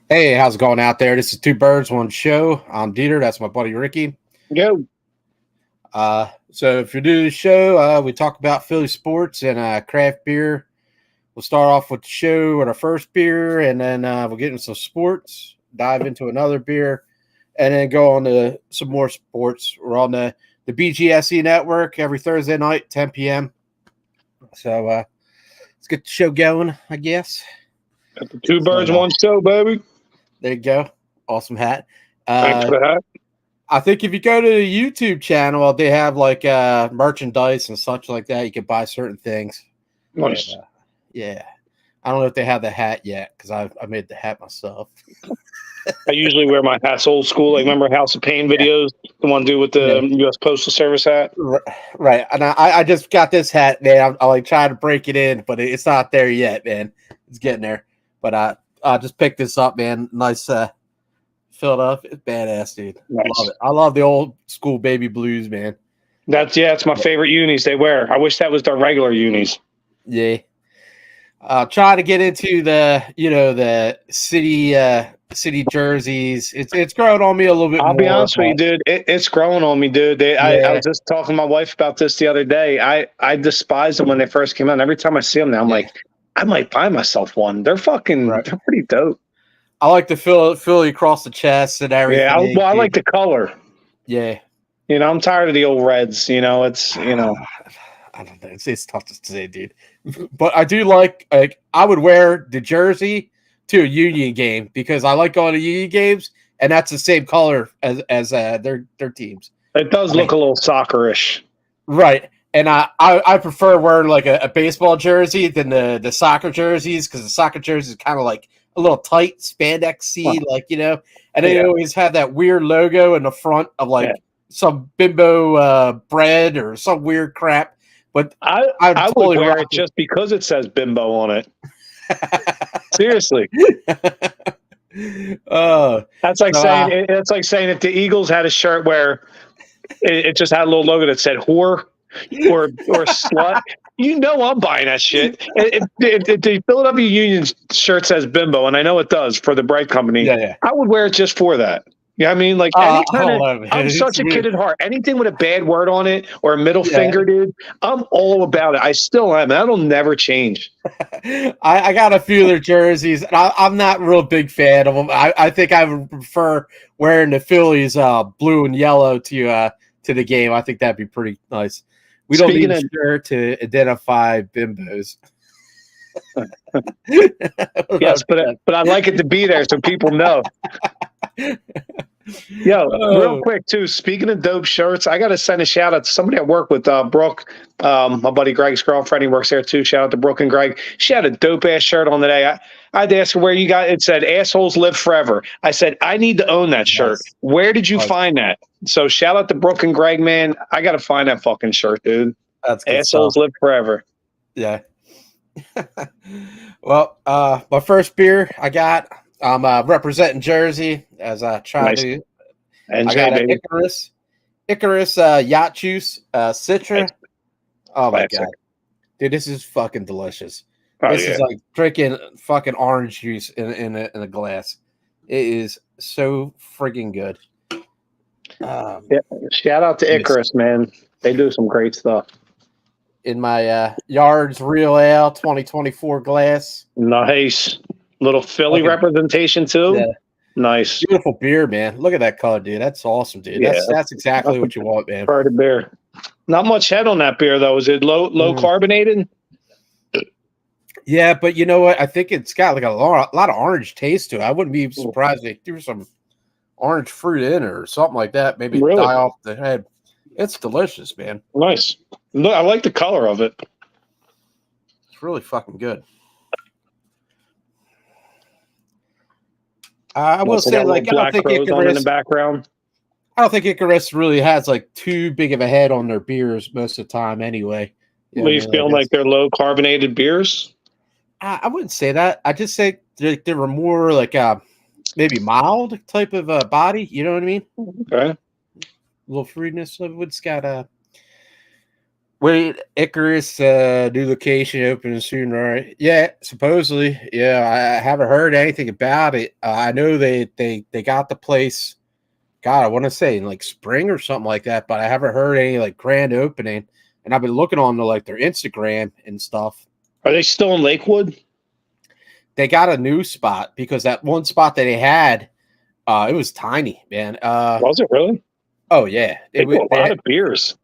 Hey, how's it going out there? This is Two Birds, One Show. I'm DeeTer. That's my buddy Ricky. Go. So if you do the show, we talk about Philly sports and craft beer. We'll start off with the show with our first beer, and then we'll get into some sports, dive into another beer, and then go on to some more sports. We're on the BGSE network every Thursday night, 10 p.m. So let's get the show going, I guess. Got the Two Birds, One Show, baby. There you go. Awesome hat. Thanks for the hat. I think if you go to the YouTube channel, they have like merchandise and such like that. You can buy certain things. Nice. And, yeah. I don't know if they have the hat yet because I made the hat myself. I usually wear my hats old school. Like, remember House of Pain videos? The one dude with the U.S. Postal Service hat? Right. And I just got this hat, man. I'm like trying to break it in, but it's not there yet, man. It's getting there. But I just picked this up, man. Nice filled up. It's badass, dude. Nice. Love it. I love the old school baby blues, man. It's my favorite unis they wear. I wish that was their regular unis. Yeah. Try to get into the city jerseys. It's growing on me a little bit. I'll be honest with you, dude. It's growing on me, dude. I was just talking to my wife about this the other day. I despised them when they first came out. And every time I see them now, I'm like, I might buy myself one. They're they're pretty dope. I like the Philly across the chest and everything. Yeah, I like the color. Yeah. I'm tired of the old reds. It's I don't know. It's tough to say, dude. But I do like I would wear the jersey to a Union game because I like going to Union games, and that's the same color as their teams. It does look a little soccerish, right? And I prefer wearing like a baseball jersey than the soccer jerseys because the soccer jersey is kind of like a little tight spandex-y, and they always have that weird logo in the front of some bimbo bread or some weird crap. But I totally would wear it just because it says bimbo on it. Seriously. That's like saying if the Eagles had a shirt where it just had a little logo that said whore or slut, I'm buying that shit. If the Philadelphia Union shirt says bimbo, and I know it does for the Bright Company, I would wear it just for that. Yeah, I mean, like I'm such a kid at heart. Anything with a bad word on it or a middle finger, dude, I'm all about it. I still am. That'll never change. I got a few of their jerseys, and I'm not a real big fan of them. I think I would prefer wearing the Phillies blue and yellow to the game. I think that'd be pretty nice. We don't need a shirt to identify bimbos. Yes, but I'd like it to be there so people know. Yo, real quick too. Speaking of dope shirts, I got to send a shout out to somebody I work with, Brooke, my buddy Greg's girlfriend. He works there too. Shout out to Brooke and Greg. She had a dope ass shirt on today. I had to ask her where you got it. Said "Assholes Live Forever." I said I need to own that shirt. Yes. Where did you find that? So shout out to Brooke and Greg, man. I got to find that fucking shirt, dude. That's good Assholes stuff. Live Forever. Yeah. Well, my first beer I got. I'm representing Jersey as I try to. And I got an Icarus Yacht Juice Citra. Oh my god, dude, this is fucking delicious. This is like drinking fucking orange juice in a glass. It is so freaking good. Shout out to Icarus, man. They do some great stuff. In my Yards Real Ale 2024 glass. Nice. Little Philly representation too. Yeah. Nice. Beautiful beer, man. Look at that color, dude. That's awesome, dude. That's exactly what you want, man. Part of beer. Not much head on that beer though. Is it low carbonated? Yeah, but you know what? I think it's got like a lot of orange taste to it. I wouldn't be surprised if they threw some orange fruit in or something like that. Maybe die off the head. It's delicious, man. Nice. Look, I like the color of it. It's really fucking good. I will say, like, I don't think Icarus in the background. I don't think Icarus really has like too big of a head on their beers most of the time. Anyway, you feel like they're low carbonated beers? I wouldn't say that. I just say they were more like maybe mild type of body. You know what I mean? Okay. A little fruitiness of it. It's got Wait, Icarus new location opening soon, right? Yeah, supposedly. Yeah, I haven't heard anything about it. I know they got the place. God, I want to say in like spring or something like that, but I haven't heard any like grand opening. And I've been looking on like their Instagram and stuff. Are they still in Lakewood? They got a new spot because that one spot that they had, it was tiny, man. Was it really? Oh yeah, They do a lot of beers.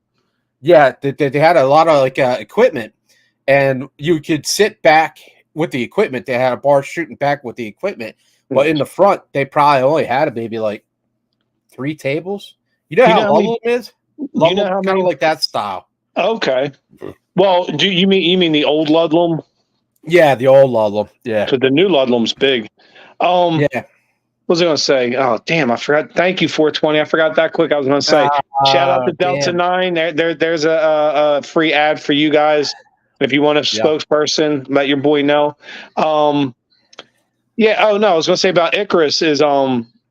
Yeah, they had a lot of like equipment, and you could sit back with the equipment. They had a bar shooting back with the equipment, but in the front, they probably only had maybe like 3 tables. You know how Ludlam is? Ludlam, kind of like that style. Okay. Well, do you mean the old Ludlam? Yeah, the old Ludlam. Yeah, because the new Ludlam's big. Yeah. What was I going to say? Oh, damn, I forgot. Thank you, 420. I forgot that quick. I was going to say, shout out to Delta 9. There's a free ad for you guys. If you want a spokesperson, let your boy know. Yeah. Oh, no, I was going to say about Icarus is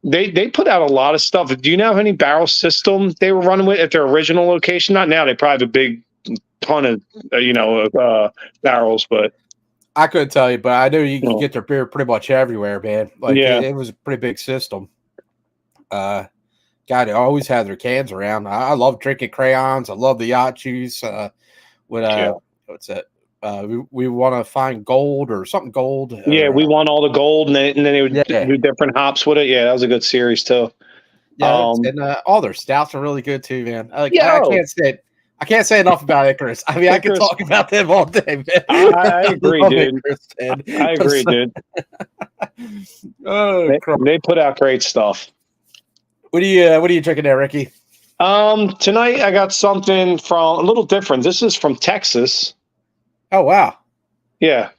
they put out a lot of stuff. Do you know how many barrel systems they were running with at their original location? Not now. They probably have a big ton of, barrels, but. I couldn't tell you, but I know you can get their beer pretty much everywhere, man. Like it was a pretty big system. God, they always had their cans around. I love drinking crayons. I love the yacht juice. What's that? We want to find gold or something gold. Yeah, we want all the gold, and then they would do different hops with it. Yeah, that was a good series too. Yeah, and all their stouts are really good too, man. I can't say enough about Icarus. I mean, Icarus, I could talk about them all day, man. I agree, dude. I agree, dude. They put out great stuff. What are you drinking there, Ricky? Tonight I got something from a little different. This is from Texas. Oh wow. Yeah.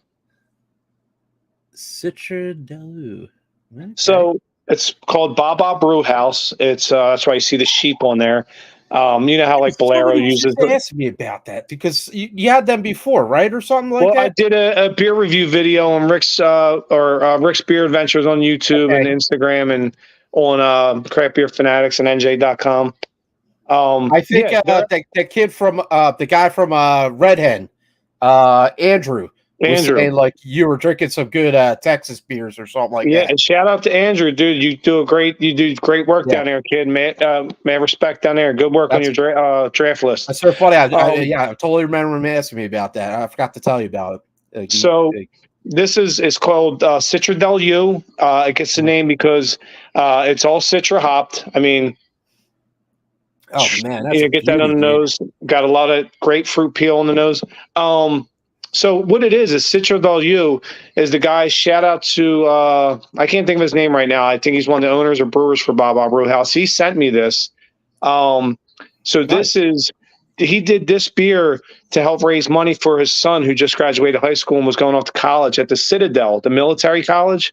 Citradelu. Okay. So it's called Baba Brew House. It's that's why you see the sheep on there. You know how like Bolero uses. Ask me about that because you had them before, right, or something like that. Well, I did a beer review video on Rick's Rick's Beer Adventures on YouTube and Instagram and on Craft Beer Fanatics and NJ.com. I think that kid from the guy from Red Hen, Andrew. Was saying, like you were drinking some good Texas beers or something like that. Yeah, and shout out to Andrew, dude. You do great work down there, kid. Man, respect down there. Good work on your draft list. That's so funny. I totally remember him asking me about that. I forgot to tell you about it. This is called Citradelu. It gets the name because it's all Citra hopped. I mean, oh man, you get that on the nose. Got a lot of grapefruit peel on the nose. So what it is Citradelu is the guy. Shout out to I can't think of his name right now. I think he's one of the owners or brewers for Baba Brew House. He sent me this. This is he did this beer to help raise money for his son who just graduated high school and was going off to college at the Citadel, the military college.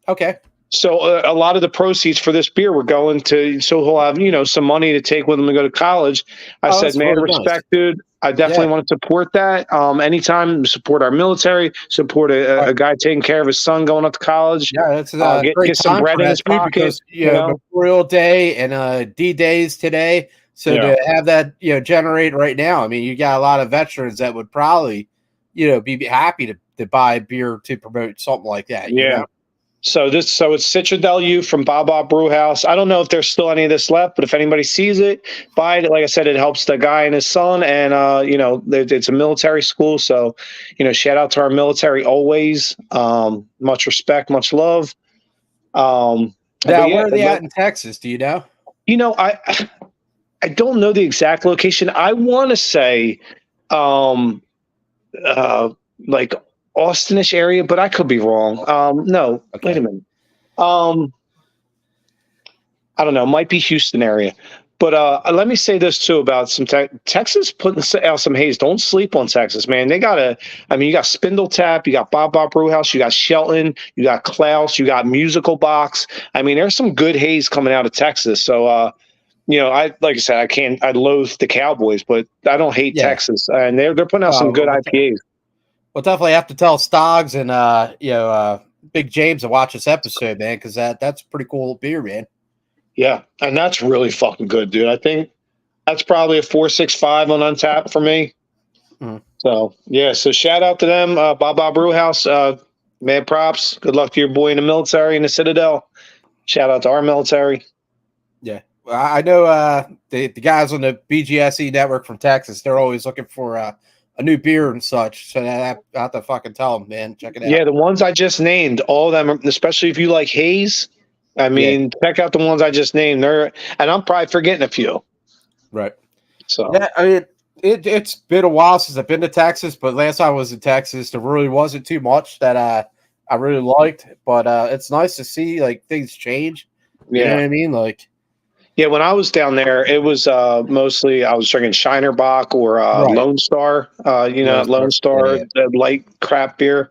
Okay. So a lot of the proceeds for this beer were going to, so he'll have, some money to take with him to go to college. I said, man, respect, dude. I definitely want to support that. Anytime, support our military, support a guy taking care of his son going up to college. Yeah, that's get some bread in his pocket. Because, Memorial Day and D-Days today. So to have that, generate right now, I mean, you got a lot of veterans that would probably, be happy to buy a beer to promote something like that. Yeah. You know? So it's Citradelu from Baba Brew House. I don't know if there's still any of this left, but if anybody sees it, buy it. Like I said, it helps the guy and his son, and it's a military school, so shout out to our military always. Much respect, much love. Now, where are they at in Texas? Do you know? I don't know the exact location. I want to say, like Austinish area, but I could be wrong. No, okay. Wait a minute. I don't know. It might be Houston area. But let me say this too about some Texas putting out some haze. Don't sleep on Texas, man. They got you got Spindle Tap, you got Bob Brewhouse, you got Shelton, you got Klaus, you got Musical Box. I mean, there's some good haze coming out of Texas. So, like I said, I loathe the Cowboys, but I don't hate Texas, and they're putting out some good IPAs. We'll definitely have to tell Stoggs and Big James to watch this episode, man, because that's a pretty cool beer, man. Yeah, and that's really fucking good, dude. I think that's probably a 4.65 on Untappd for me. Mm. So yeah, so shout out to them, Baba Brewhouse. Mad props. Good luck to your boy in the military in the Citadel. Shout out to our military. Yeah, I know the guys on the BGSE network from Texas. They're always looking for a new beer and such. So I have to fucking tell them, man. Check it out. Yeah, the ones I just named, all of them, especially if you like haze. I mean, check out the ones I just named. And I'm probably forgetting a few. Right. So yeah, I mean, it's been a while since I've been to Texas, but last time I was in Texas, there really wasn't too much that I really liked. But it's nice to see like things change. You know what I mean? Like, yeah, when I was down there, it was mostly I was drinking Shinerbach or Lone Star. Lone Star, light craft beer.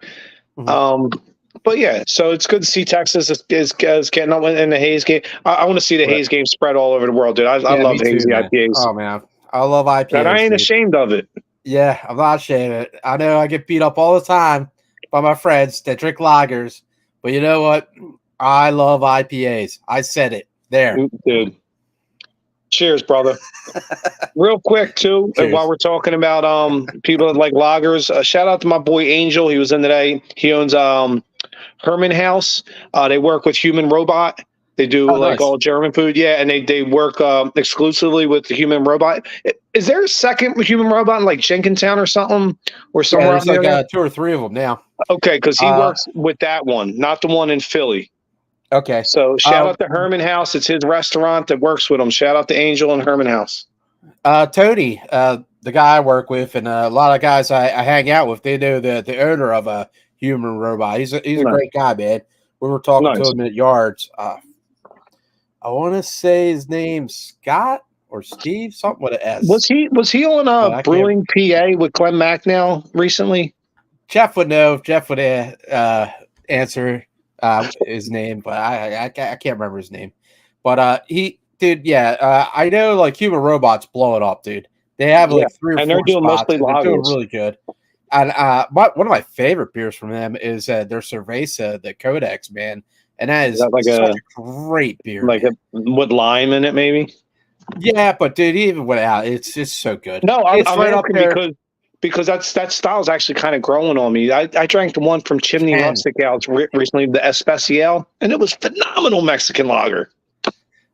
Mm-hmm. But yeah, so it's good to see Texas is getting up in the haze game. I want to see the haze game spread all over the world, dude. I love hazy IPAs. Oh man, I love IPAs. And I ain't ashamed of it. Yeah, I'm not ashamed of it. I know I get beat up all the time by my friends that drink lagers, but you know what? I love IPAs. I said it there, dude. Cheers, brother. Real quick, too, while we're talking about people that like lagers, shout out to my boy Angel. He was in today. He owns Herman House. They work with Human Robot. They do all German food. Yeah, and they work exclusively with the Human Robot. Is there a second Human Robot in like Jenkintown or something? Or somewhere there's like 2 or 3 of them now. Okay, because he works with that one, not the one in Philly. Okay. So shout out to Herman House. It's his restaurant that works with him. Shout out to Angel and Herman House. Tony, the guy I work with, and a lot of guys I hang out with, they know the owner of a Human Robot. He's a great guy, man. We were talking to him at Yards. I want to say his name's Scott or Steve, something with an S. Was he on Brewing PA with Glenn Macnow recently? Jeff would know. Jeff would answer his name, but I can't remember his name. But I know like Human Robot's blowing up, dude. They have like 3 or 4 and they're doing spots, mostly lagers. They're doing really good. And one of my favorite beers from them is their Cerveza, the Codex, man. And that is like such a great beer. Like with lime in it, maybe? Yeah, but dude, even without it's just so good. No, I'm right up there because that style is actually kind of growing on me. I drank the one from Chimney Rustic Gals recently, the Especial, and it was phenomenal Mexican lager.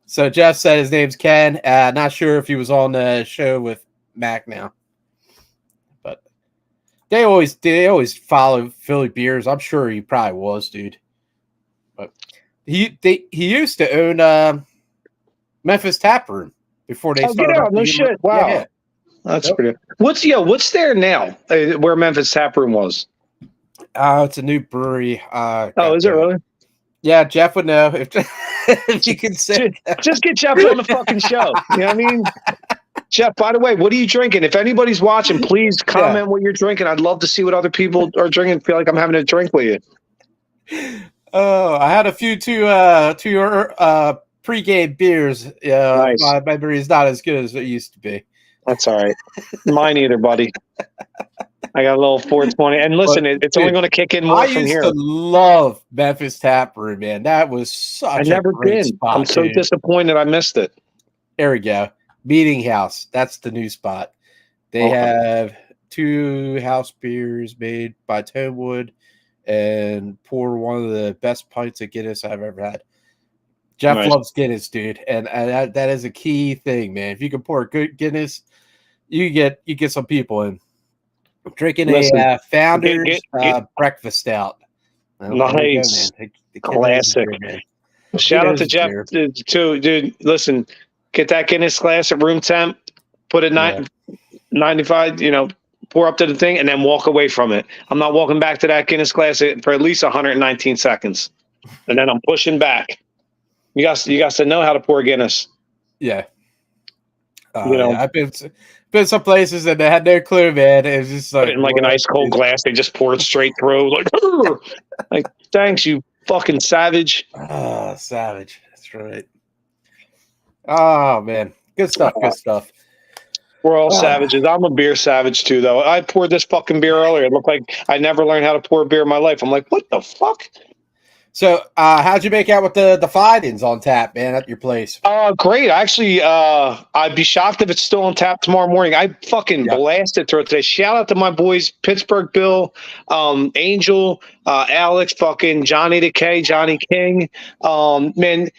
So Jeff said his name's Ken. Not sure if he was on the show with Mac now, but they always follow Philly beers. I'm sure he probably was, dude. But he used to own Memphis Tap Room before they started. No shit! Wow, yeah. That's pretty. What's there now? Where Memphis Tap Room was? It's a new brewery. Is it really? Yeah, Jeff would know if you can say. Just get Jeff on the fucking show. You know what I mean? Jeff, by the way, what are you drinking? If anybody's watching, please comment what you're drinking. I'd love to see what other people are drinking. Feel like I'm having a drink with you. Oh, I had a few pre-game beers. Yeah, nice. My memory is not as good as it used to be. That's all right. Mine either, buddy. I got a little 420. And listen, it's only going to kick in more from here. I used to love Memphis Tap Room, man. That was such a great spot. I'm so disappointed I missed it. There we go. Meeting House. That's the new spot. They have 2 house beers made by Tonewood and pour one of the best pints of Guinness I've ever had. Jeff loves Guinness, dude. And that is a key thing, man. If you can pour good Guinness, you get some people in. I'm drinking a Founders breakfast stout. Nice. Classic. Shout out to Jeff, too. Dude, listen, get that Guinness glass at room temp, put it 95, pour up to the thing, and then walk away from it. I'm not walking back to that Guinness glass for at least 119 seconds. And then I'm pushing back. You guys to know how to pour Guinness. Yeah. I've been some places and they had no clue, man. It was just like in an ice cold glass. They just pour it straight through. Like thanks, you fucking savage. Oh, savage. That's right. Oh man, good stuff. Good stuff. We're all savages. I'm a beer savage too, though. I poured this fucking beer earlier. It looked like I never learned how to pour beer in my life. I'm like, what the fuck? So, how'd you make out with the fight-ins on tap, man, at your place? Great. Actually, I'd be shocked if it's still on tap tomorrow morning. I fucking blasted through it today. Shout out to my boys, Pittsburgh Bill, Angel, Alex, fucking Johnny the K, Johnny King, man,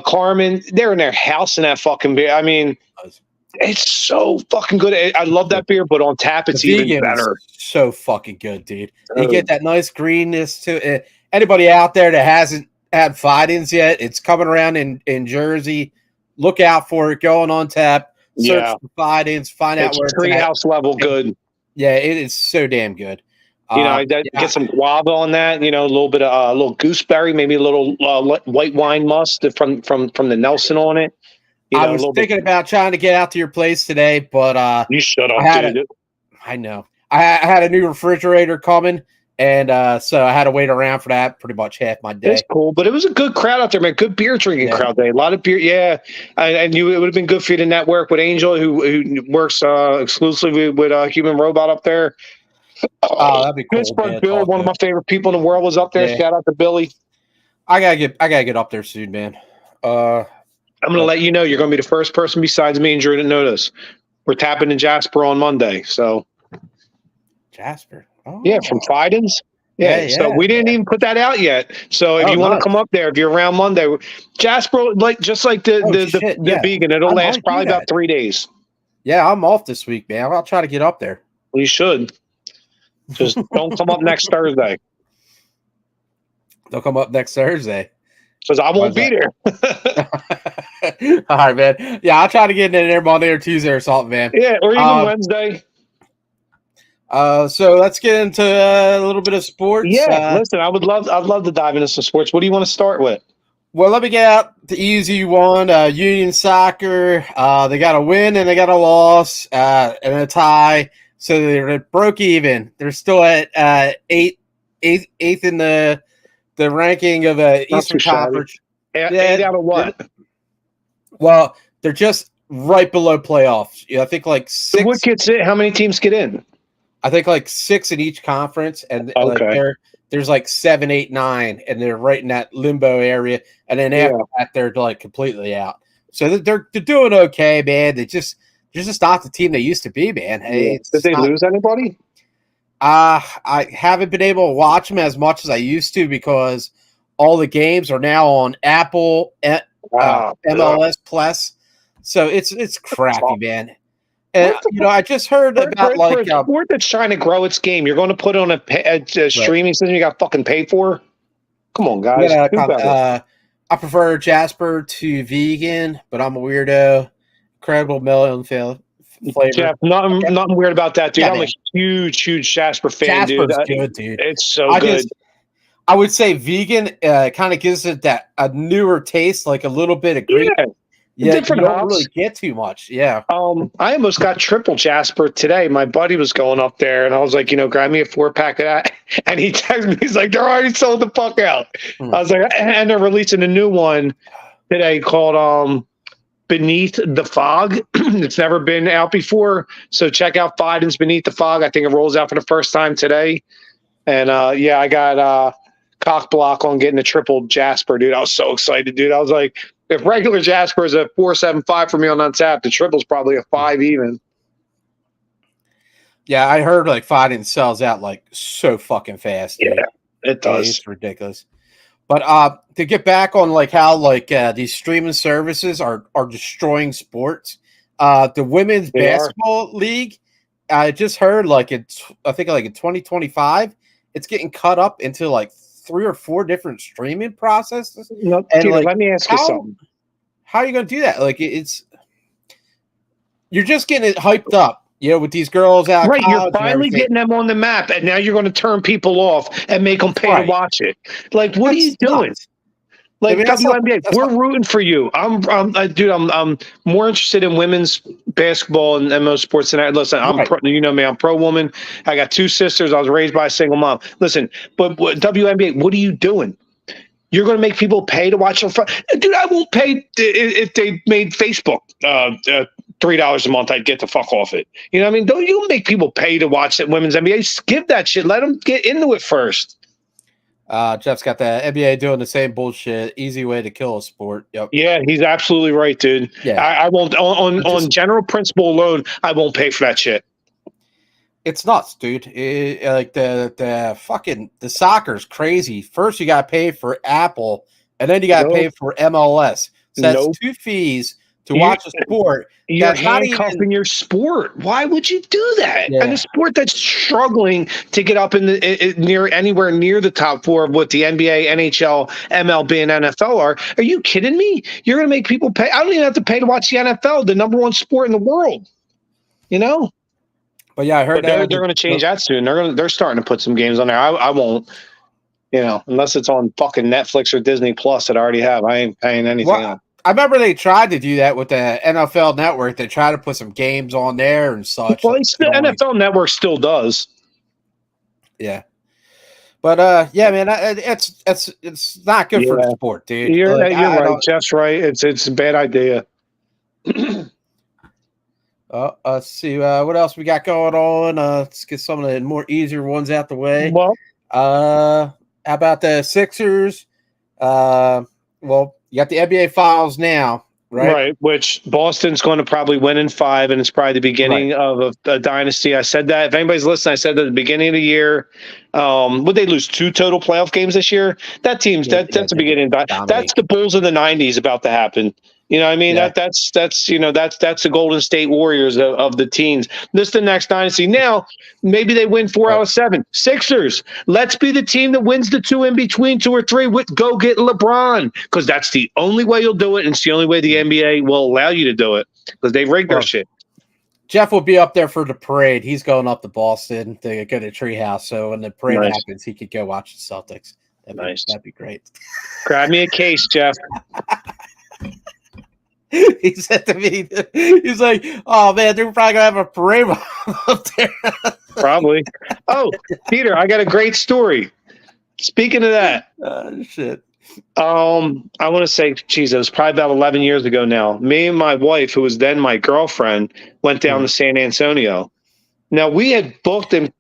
Carmen. They're in their house in that fucking beer. I mean, it's so fucking good. I love that beer, but on tap, it's even better. So fucking good, dude. You get that nice greenness to it. Anybody out there that hasn't had fight-ins yet, it's coming around in Jersey. Look out for it. Going on tap. Search for fight-ins. Find out where it's treehouse level good. Yeah, it is so damn good. Get some guava on that. You know, a little bit of a little gooseberry, maybe a little white wine must from the Nelson on it. I was thinking about trying to get out to your place today, but you shut up, dude. I know. I had a new refrigerator coming. And so I had to wait around for that pretty much half my day. It's cool, but it was a good crowd out there, man. Good beer drinking crowd day. A lot of beer, yeah. I knew it would have been good for you to network with Angel, who works exclusively with Human Robot up there. Oh, that'd be cool. Pittsburgh Bill, one of my favorite people in the world, was up there. Yeah. Shout out to Billy. I gotta get up there soon, man. I'm gonna let you know. You're gonna be the first person besides me and Drew to notice. We're tapping in Jasper on Monday, so Jasper. Oh. Yeah, from Fidens. Yeah, so we didn't even put that out yet. So if you want to come up there, if you're around Monday, Jasper, just like the vegan, it'll last probably about 3 days. Yeah, I'm off this week, man. I'll try to get up there. You should. Just don't come up next Thursday. Don't come up next Thursday. Because I won't be there. All right, man. Yeah, I'll try to get in there Monday or Tuesday or something, man. Yeah, or even Wednesday. So let's get into a little bit of sports. Yeah, listen, I'd love to dive into some sports. What do you want to start with? Well, let me get out the easy one. Union soccer. They got a win and they got a loss and a tie. So they broke even. They're still at eighth in the ranking of Eastern Conference. Eight out of what? Well, they're just right below playoffs. Yeah, I think like 6. So what gets it? How many teams get in? I think like 6 in each conference, and there's like 7, 8, 9, and they're right in that limbo area. And then after that, they're like completely out. So they're doing okay, man. They're just not the team they used to be, man. Hey, did they lose anybody? I haven't been able to watch them as much as I used to because all the games are now on Apple MLS Plus. So it's crappy, man. And I just heard about for a sport that's trying to grow its game. You're going to put on a streaming system you got fucking paid for. Come on, guys. I prefer Jasper to vegan, but I'm a weirdo. Incredible melon flavor. Jeff, nothing weird about that, dude. I'm a huge Jasper fan, Jasper's good, dude. It's so good. I would say vegan kind of gives it a newer taste, like a little bit of green. Yeah, different you don't really get too much. Yeah. I almost got triple Jasper today. My buddy was going up there, and I was like, grab me a 4-pack of that. And he texted me, he's like, they're already sold the fuck out. I was like, and they're releasing a new one today called Beneath the Fog. It's never been out before. So check out Fiden's Beneath the Fog. I think it rolls out for the first time today. And I got cock block on getting a triple Jasper, dude. I was so excited, dude. I was like, if regular Jasper is a 4.75 for me on Untapped, the triple's probably a 5 even. Yeah, I heard like Fiden sells out like so fucking fast. Dude. Yeah, it does. It's ridiculous. But to get back on like how like these streaming services are destroying sports, the women's basketball league, I just heard like I think like in 2025, it's getting cut up into like 3 or 4 different streaming processes. And like, let me ask you something. How are you going to do that? Like you're just getting it hyped up, with these girls out. Right, you're finally getting them on the map, and now you're going to turn people off and make them pay to watch it. Like, what are you doing? Like, WNBA, we're rooting for you. I'm more interested in women's basketball and most sports than that. Listen, you know me, I'm pro woman. I got 2 sisters. I was raised by a single mom. Listen, but WNBA, what are you doing? You're going to make people pay to watch them. Dude, I won't pay if they made Facebook $3 a month. I'd get the fuck off it. You know what I mean? Don't you make people pay to watch that women's NBA? Skip that shit. Let them get into it first. Jeff's got the NBA doing the same bullshit. Easy way to kill a sport. Yep. Yeah, he's absolutely right, dude. Yeah. I won't on general principle alone. I won't pay for that shit. It's nuts, dude. Like the fucking the soccer's crazy. First, you got to pay for Apple, and then you got to pay for MLS. So that's two fees to watch a sport. You're handcuffing your sport. Why would you do that? Yeah. And a sport that's struggling to get up in the anywhere near the top four of what the NBA, NHL, MLB, and NFL are. Are you kidding me? You're going to make people pay. I don't even have to pay to watch the NFL, the number one sport in the world. You know. But yeah, I heard they're going to change that soon. They're starting to put some games on there. I won't. You know, unless it's on fucking Netflix or Disney Plus that I already have. I ain't paying anything on. I remember they tried to do that with the NFL Network. They tried to put some games on there and such. Well, the NFL Network still does. Yeah, but yeah, man, it's not good for the sport, dude. You're right. Jeff's right. It's a bad idea. Let's see what else we got going on. Let's get some of the more easier ones out the way. Well, how about the Sixers? Well, you got the NBA Finals now, right? Right, which Boston's going to probably win in 5, and it's probably the beginning of a dynasty. I said that. If anybody's listening, I said that at the beginning of the year. Would they lose 2 total playoff games this year? That's the beginning. That's the Bulls of the 90s about to happen. You know what I mean? Yeah. That's the Golden State Warriors of the teens. This is the next dynasty. Now, maybe they win 4 out of 7. Sixers, let's be the team that wins the 2 in between, 2 or 3. Go get LeBron, because that's the only way you'll do it, and it's the only way the NBA will allow you to do it, because they rigged their shit. Jeff will be up there for the parade. He's going up to Boston to go to Treehouse, so when the parade happens, he could go watch the Celtics. That'd be great. Grab me a case, Jeff. He said to me, he's like, "Oh man, they're probably gonna have a parade up there." Probably. Oh, Peter, I got a great story. Speaking of that, shit. I want to say, geez, it was probably about 11 years ago now. Me and my wife, who was then my girlfriend, went down to San Antonio. Now, we had booked and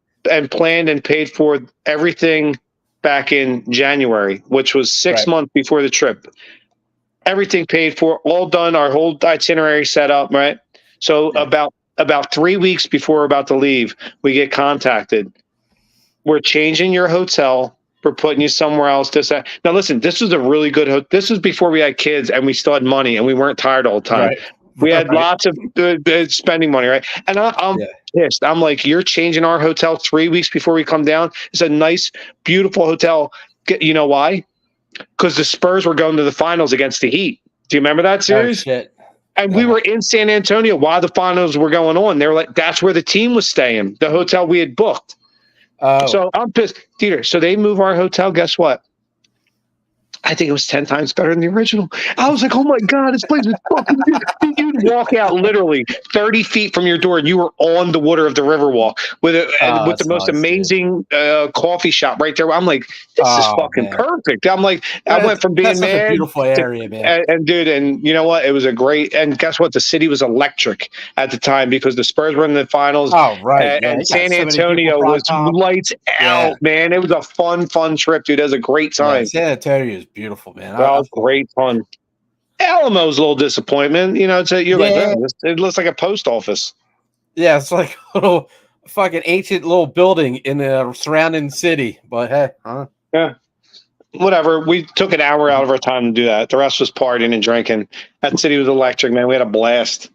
planned and paid for everything back in January, which was 6 months before the trip. Everything paid for, all done, our whole itinerary set up, right? So about 3 weeks before we're about to leave, we get contacted. We're changing your hotel. We're putting you somewhere else. Now, listen, this was a really good this was before we had kids and we still had money and we weren't tired all the time. Right. We had lots of spending money, right? And I'm pissed. I'm like, you're changing our hotel 3 weeks before we come down? It's a nice, beautiful hotel. You know why? Because the Spurs were going to the finals against the Heat. Do you remember that series? Oh, shit. And we were in San Antonio while the finals were going on. They were like, that's where the team was staying, the hotel we had booked. So I'm pissed. Peter, so they move our hotel. Guess what? I think it was 10 times better than the original. I was like, oh my God, this place is fucking good. You'd walk out literally 30 feet from your door and you were on the water of the Riverwalk with the most amazing coffee shop right there. I'm like, this is fucking perfect. I'm like, I went from being mad. A beautiful area, man. And dude, and you know what? It was a great, and guess what? The city was electric at the time because the Spurs were in the finals. Oh, right. And San Antonio was lights out, man. It was a fun trip, dude. It was a great time. Yeah, San Antonio is beautiful, man. That was great fun. Alamo's a little disappointment. You know, you're like, oh, it looks like a post office. Yeah, it's like a little fucking ancient little building in the surrounding city. But hey, yeah, whatever. We took an hour out of our time to do that. The rest was partying and drinking. That city was electric, man. We had a blast.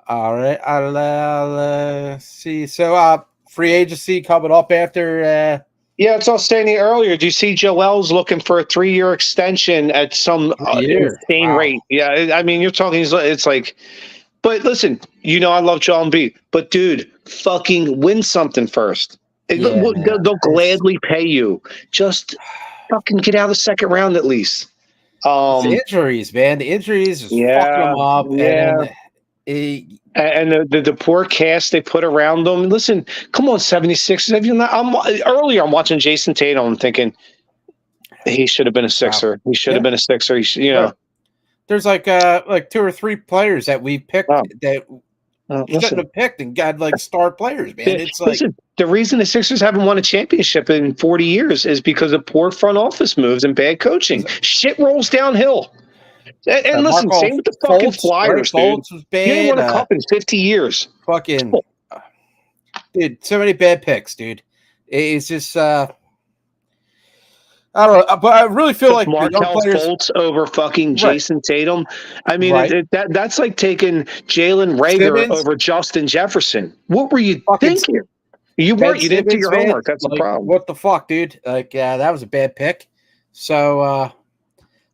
All right, I'll see. So, free agency coming up after. Yeah, it's all standing earlier. Do you see Joel's looking for a 3-year extension at some insane rate? Yeah, I mean, you're talking, it's like, but listen, you know I love Joel Embiid, but dude, fucking win something first. They'll gladly pay you. Just fucking get out of the second round at least. The injuries, man. The injuries just fucking them up. Yeah. And the poor cast they put around them. Listen, come on, 76. Earlier, I'm watching Jason Tatum. I'm thinking he should have been a Sixer. He should have been a Sixer. You know, there's like 2 or 3 players that we picked that shouldn't have picked and got like star players, man. It's like the reason the Sixers haven't won a championship in 40 years is because of poor front office moves and bad coaching. Shit rolls downhill. And listen, same with the fucking Flyers, dude. Was bad. You didn't win a cup in 50 years. Fucking, dude, so many bad picks, dude. It's just, I don't know, but I really feel like Markelle Fultz over fucking Jason Tatum. I mean, that's like taking Jalen Reagor over Justin Jefferson. What were you thinking? You weren't. You didn't do your homework. That's the problem. What the fuck, dude? Like, that was a bad pick. So,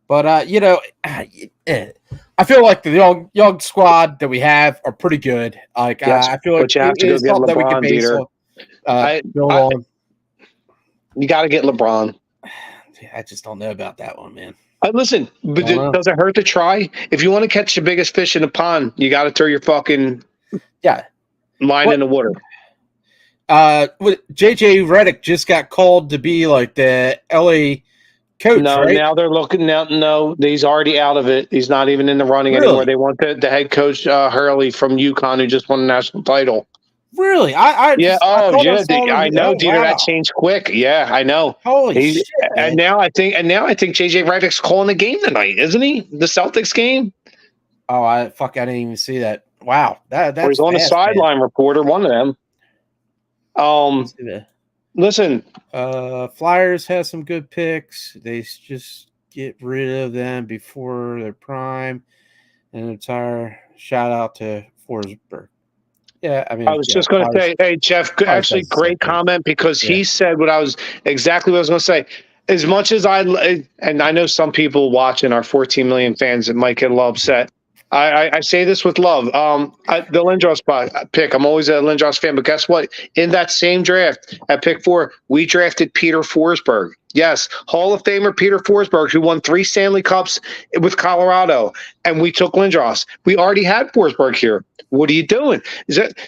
but you know, I feel like the young squad that we have are pretty good. Like, I feel like but you have to go get LeBron, DeeTer. You got to get LeBron. I just don't know about that one, man. Listen, but does it hurt to try? If you want to catch the biggest fish in the pond, you got to throw your fucking line in the water. JJ Redick just got called to be like the LA coach. No, right? Now they're looking. No, he's already out of it. He's not even in the running anymore. They want the head coach Hurley from UConn, who just won a national title. Really? I know, DeeTer. That changed quick. Yeah, I know. Holy shit! And now I think JJ Redick's calling the game tonight, isn't he? The Celtics game. Oh, I didn't even see that. Wow, that's he's on a sideline reporter. One of them. Listen. Flyers has some good picks. They just get rid of them before their prime. And entire shout out to Forsberg. Yeah, I mean, I was just going to say, hey, Jeff, actually, great comment because he said exactly what I was going to say. As much as and I know some people watching our 14 million fans that might get a little upset. I say this with love. The Lindros pick, I'm always a Lindros fan, but guess what? In that same draft, at pick 4, we drafted Peter Forsberg. Yes, Hall of Famer Peter Forsberg, who won 3 Stanley Cups with Colorado, and we took Lindros. We already had Forsberg here. What are you doing?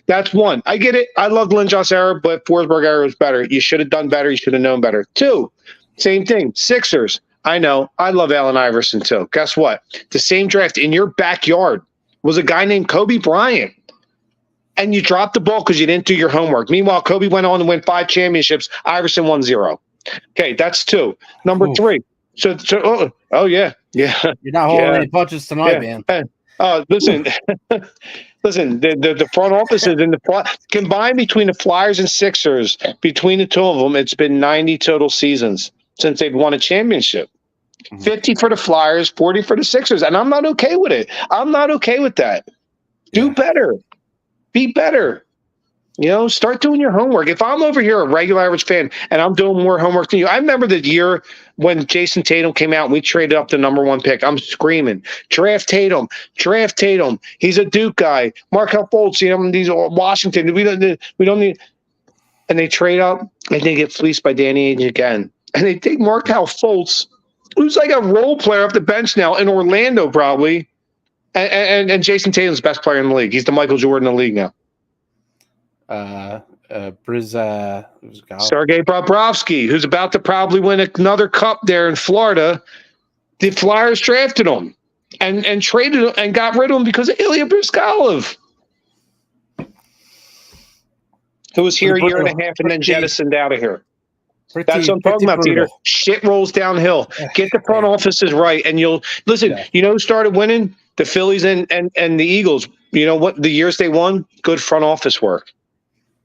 That's one. I get it. I love Lindros era, but Forsberg era was better. You should have done better. You should have known better. 2, same thing. Sixers. I know. I love Allen Iverson too. Guess what? The same draft in your backyard was a guy named Kobe Bryant. And you dropped the ball because you didn't do your homework. Meanwhile, Kobe went on to win 5 championships. Iverson won 0. Okay, that's 2. Number 3. So yeah. You're not holding any punches tonight, man. Listen, the front offices in the combined between the Flyers and Sixers, between the two of them, it's been 90 total seasons since they've won a championship. 50 for the Flyers, 40 for the Sixers, and I'm not okay with it. I'm not okay with that. Do better. Be better. Start doing your homework. If I'm over here a regular average fan and I'm doing more homework than you, I remember the year when Jason Tatum came out and we traded up the number 1 pick. I'm screaming, draft Tatum. He's a Duke guy. Markelle Fultz, these are Washington. We don't need. And they trade up and they get fleeced by Danny Ainge again. And they take Markelle Fultz, who's like a role player off the bench now in Orlando, probably. And Jason Tatum's the best player in the league. He's the Michael Jordan of the league now. Sergei Bobrovsky, who's about to probably win another cup there in Florida. The Flyers drafted him and traded him and got rid of him because of Ilya Bryzgalov, who was here a year and a half and then jettisoned out of here. That's what I'm talking about, DeeTer. Shit rolls downhill. Get the front offices right, and you'll listen. Yeah. You know who started winning? The Phillies and the Eagles. You know what? The years they won, good front office work.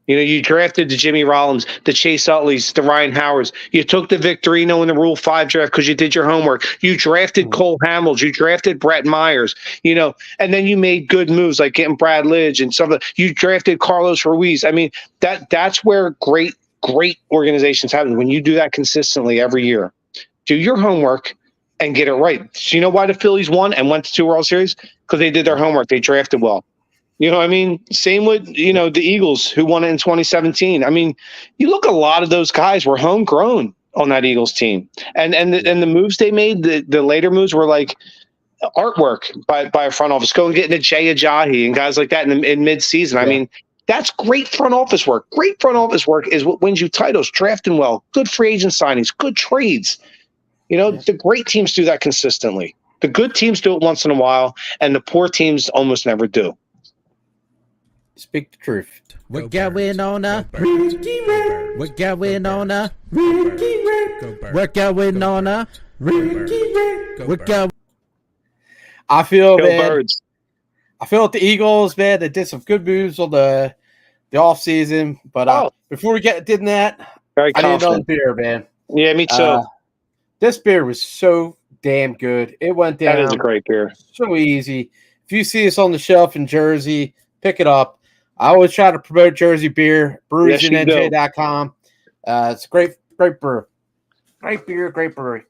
You drafted the Jimmy Rollins, the Chase Utleys, the Ryan Howards. You took the Victorino in the Rule 5 draft because you did your homework. You drafted Cole Hamels. You drafted Brett Myers. And then you made good moves like getting Brad Lidge and some of the. You drafted Carlos Ruiz. I mean, that's where great organizations happen. When you do that consistently every year, do your homework and get it right. So you know why the Phillies won and went to 2 World Series? Because they did their homework. They drafted well. You know what I mean? Same with, the Eagles who won it in 2017. I mean, you look, a lot of those guys were homegrown on that Eagles team. And the moves they made, the later moves were like artwork by a front office. Go and get into Jay Ajayi and guys like that in mid-season. Yeah. I mean, that's great front office work. Great front office work is what wins you titles, drafting well, good free agent signings, good trades. The great teams do that consistently. The good teams do it once in a while, and the poor teams almost never do. Speak the truth. We're going on a Ricky Rick. We're going on a Ricky Rick. We're going on a Ricky Rick. We're going. I feel, Go man. Birds. I feel like the Eagles, man, they did some good moves on the off season. But before we did that, Very I need another confident. beer, man. Yeah, me too. This beer was so damn good. It went down. That is a great beer. So easy. If you see us on the shelf in Jersey, pick it up. I always try to promote Jersey beer, brewerysinNJ.com. It's a great brew. Great beer, great brewery.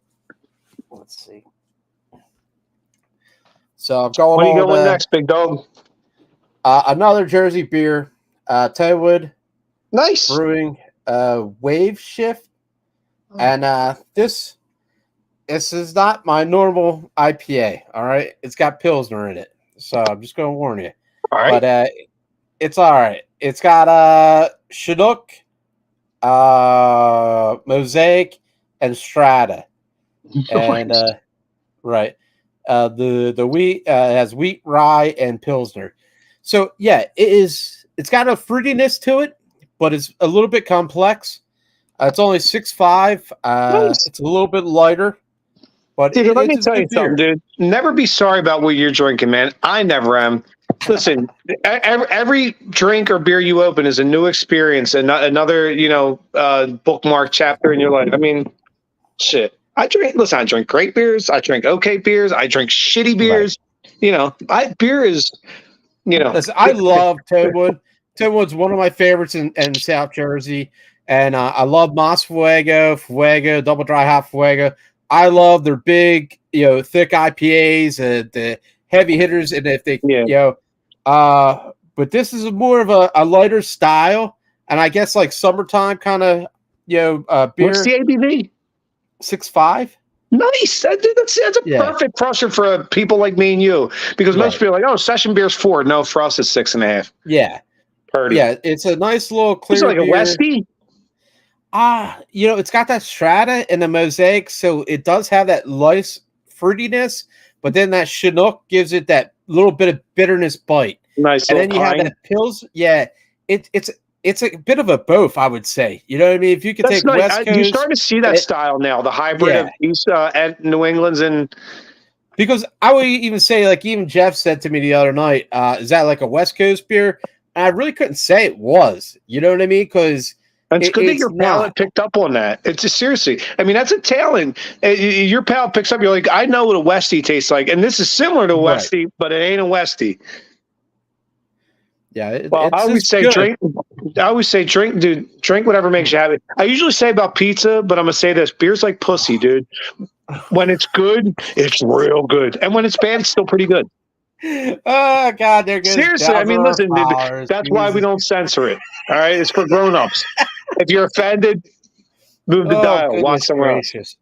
Let's see. So I'm going What are you on going next, big dog? another Jersey beer, Toadwood Nice. Brewing Wave Shift. And this is not my normal IPA, all right? It's got Pilsner in it. So I'm just going to warn you. All right. But it's all right. It's got Chinook, Mosaic, and Strata. And right. The wheat has wheat, rye, and Pilsner. So yeah, it's got a fruitiness to it, but it's a little bit complex. It's only 6.5. Nice. It's a little bit lighter. But Dude, let me tell you something, dude. Never be sorry about what you're drinking, man. I never am. Listen, every drink or beer you open is a new experience and another, bookmark chapter in your life. I mean, shit. I drink great beers. I drink okay beers. I drink shitty beers. Right. Beer is, Listen, I love Toadwood. Toadwood's one of my favorites in South Jersey. And I love Mas Fuego, Double Dry Hop Fuego. I love their big, thick IPAs, the heavy hitters, and if they, but this is more of a lighter style, and I guess like summertime kind of, beer. What's the ABV? 6.5. Nice. That's a perfect crusher for people like me and you, because most people are like, oh, session beer's 4. No, for us it's 6.5. Yeah. Purdy. Yeah, it's a nice little clear. It's like beer. A Westie. It's got that Strata and the Mosaic, so it does have that nice fruitiness, but then that Chinook gives it that little bit of bitterness bite. Nice. And then you have that Pils. Yeah, it's a bit of a both, I would say. You know what I mean? If you could take West Coast, you're starting to see that style now, the hybrid of East and New England's, and because I would even say, like even Jeff said to me the other night, is that like a West Coast beer? And I really couldn't say it was. You know what I mean? Because it's good that your palate picked up on that. It's just, seriously. I mean, that's a talent. Your palate picks up. You're like, I know what a Westie tastes like, and this is similar to a Westie, but it ain't a Westie. Yeah. I always say drink. I always say drink, dude. Drink whatever makes you happy. I usually say about pizza, but I'm gonna say this: beer's like pussy, dude. When it's good, it's real good, and when it's bad, it's still pretty good. Oh God, they're good. Seriously, I mean, listen, dude, that's why we don't censor it. All right, it's for grown-ups. If you're offended, move the dial. Watch somewhere else.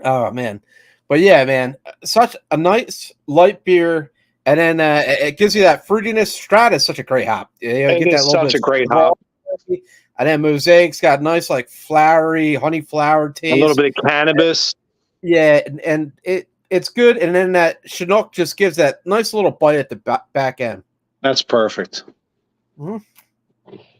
Oh man, but yeah, man, such a nice light beer, and then it gives you that fruitiness. Strata is such a great hop. It is such a great hop. And then Mosaic's got nice, like flowery, honey flower taste. A little bit of cannabis. Yeah, and it's good. And then that Chinook just gives that nice little bite at the back end. That's perfect. Mm-hmm.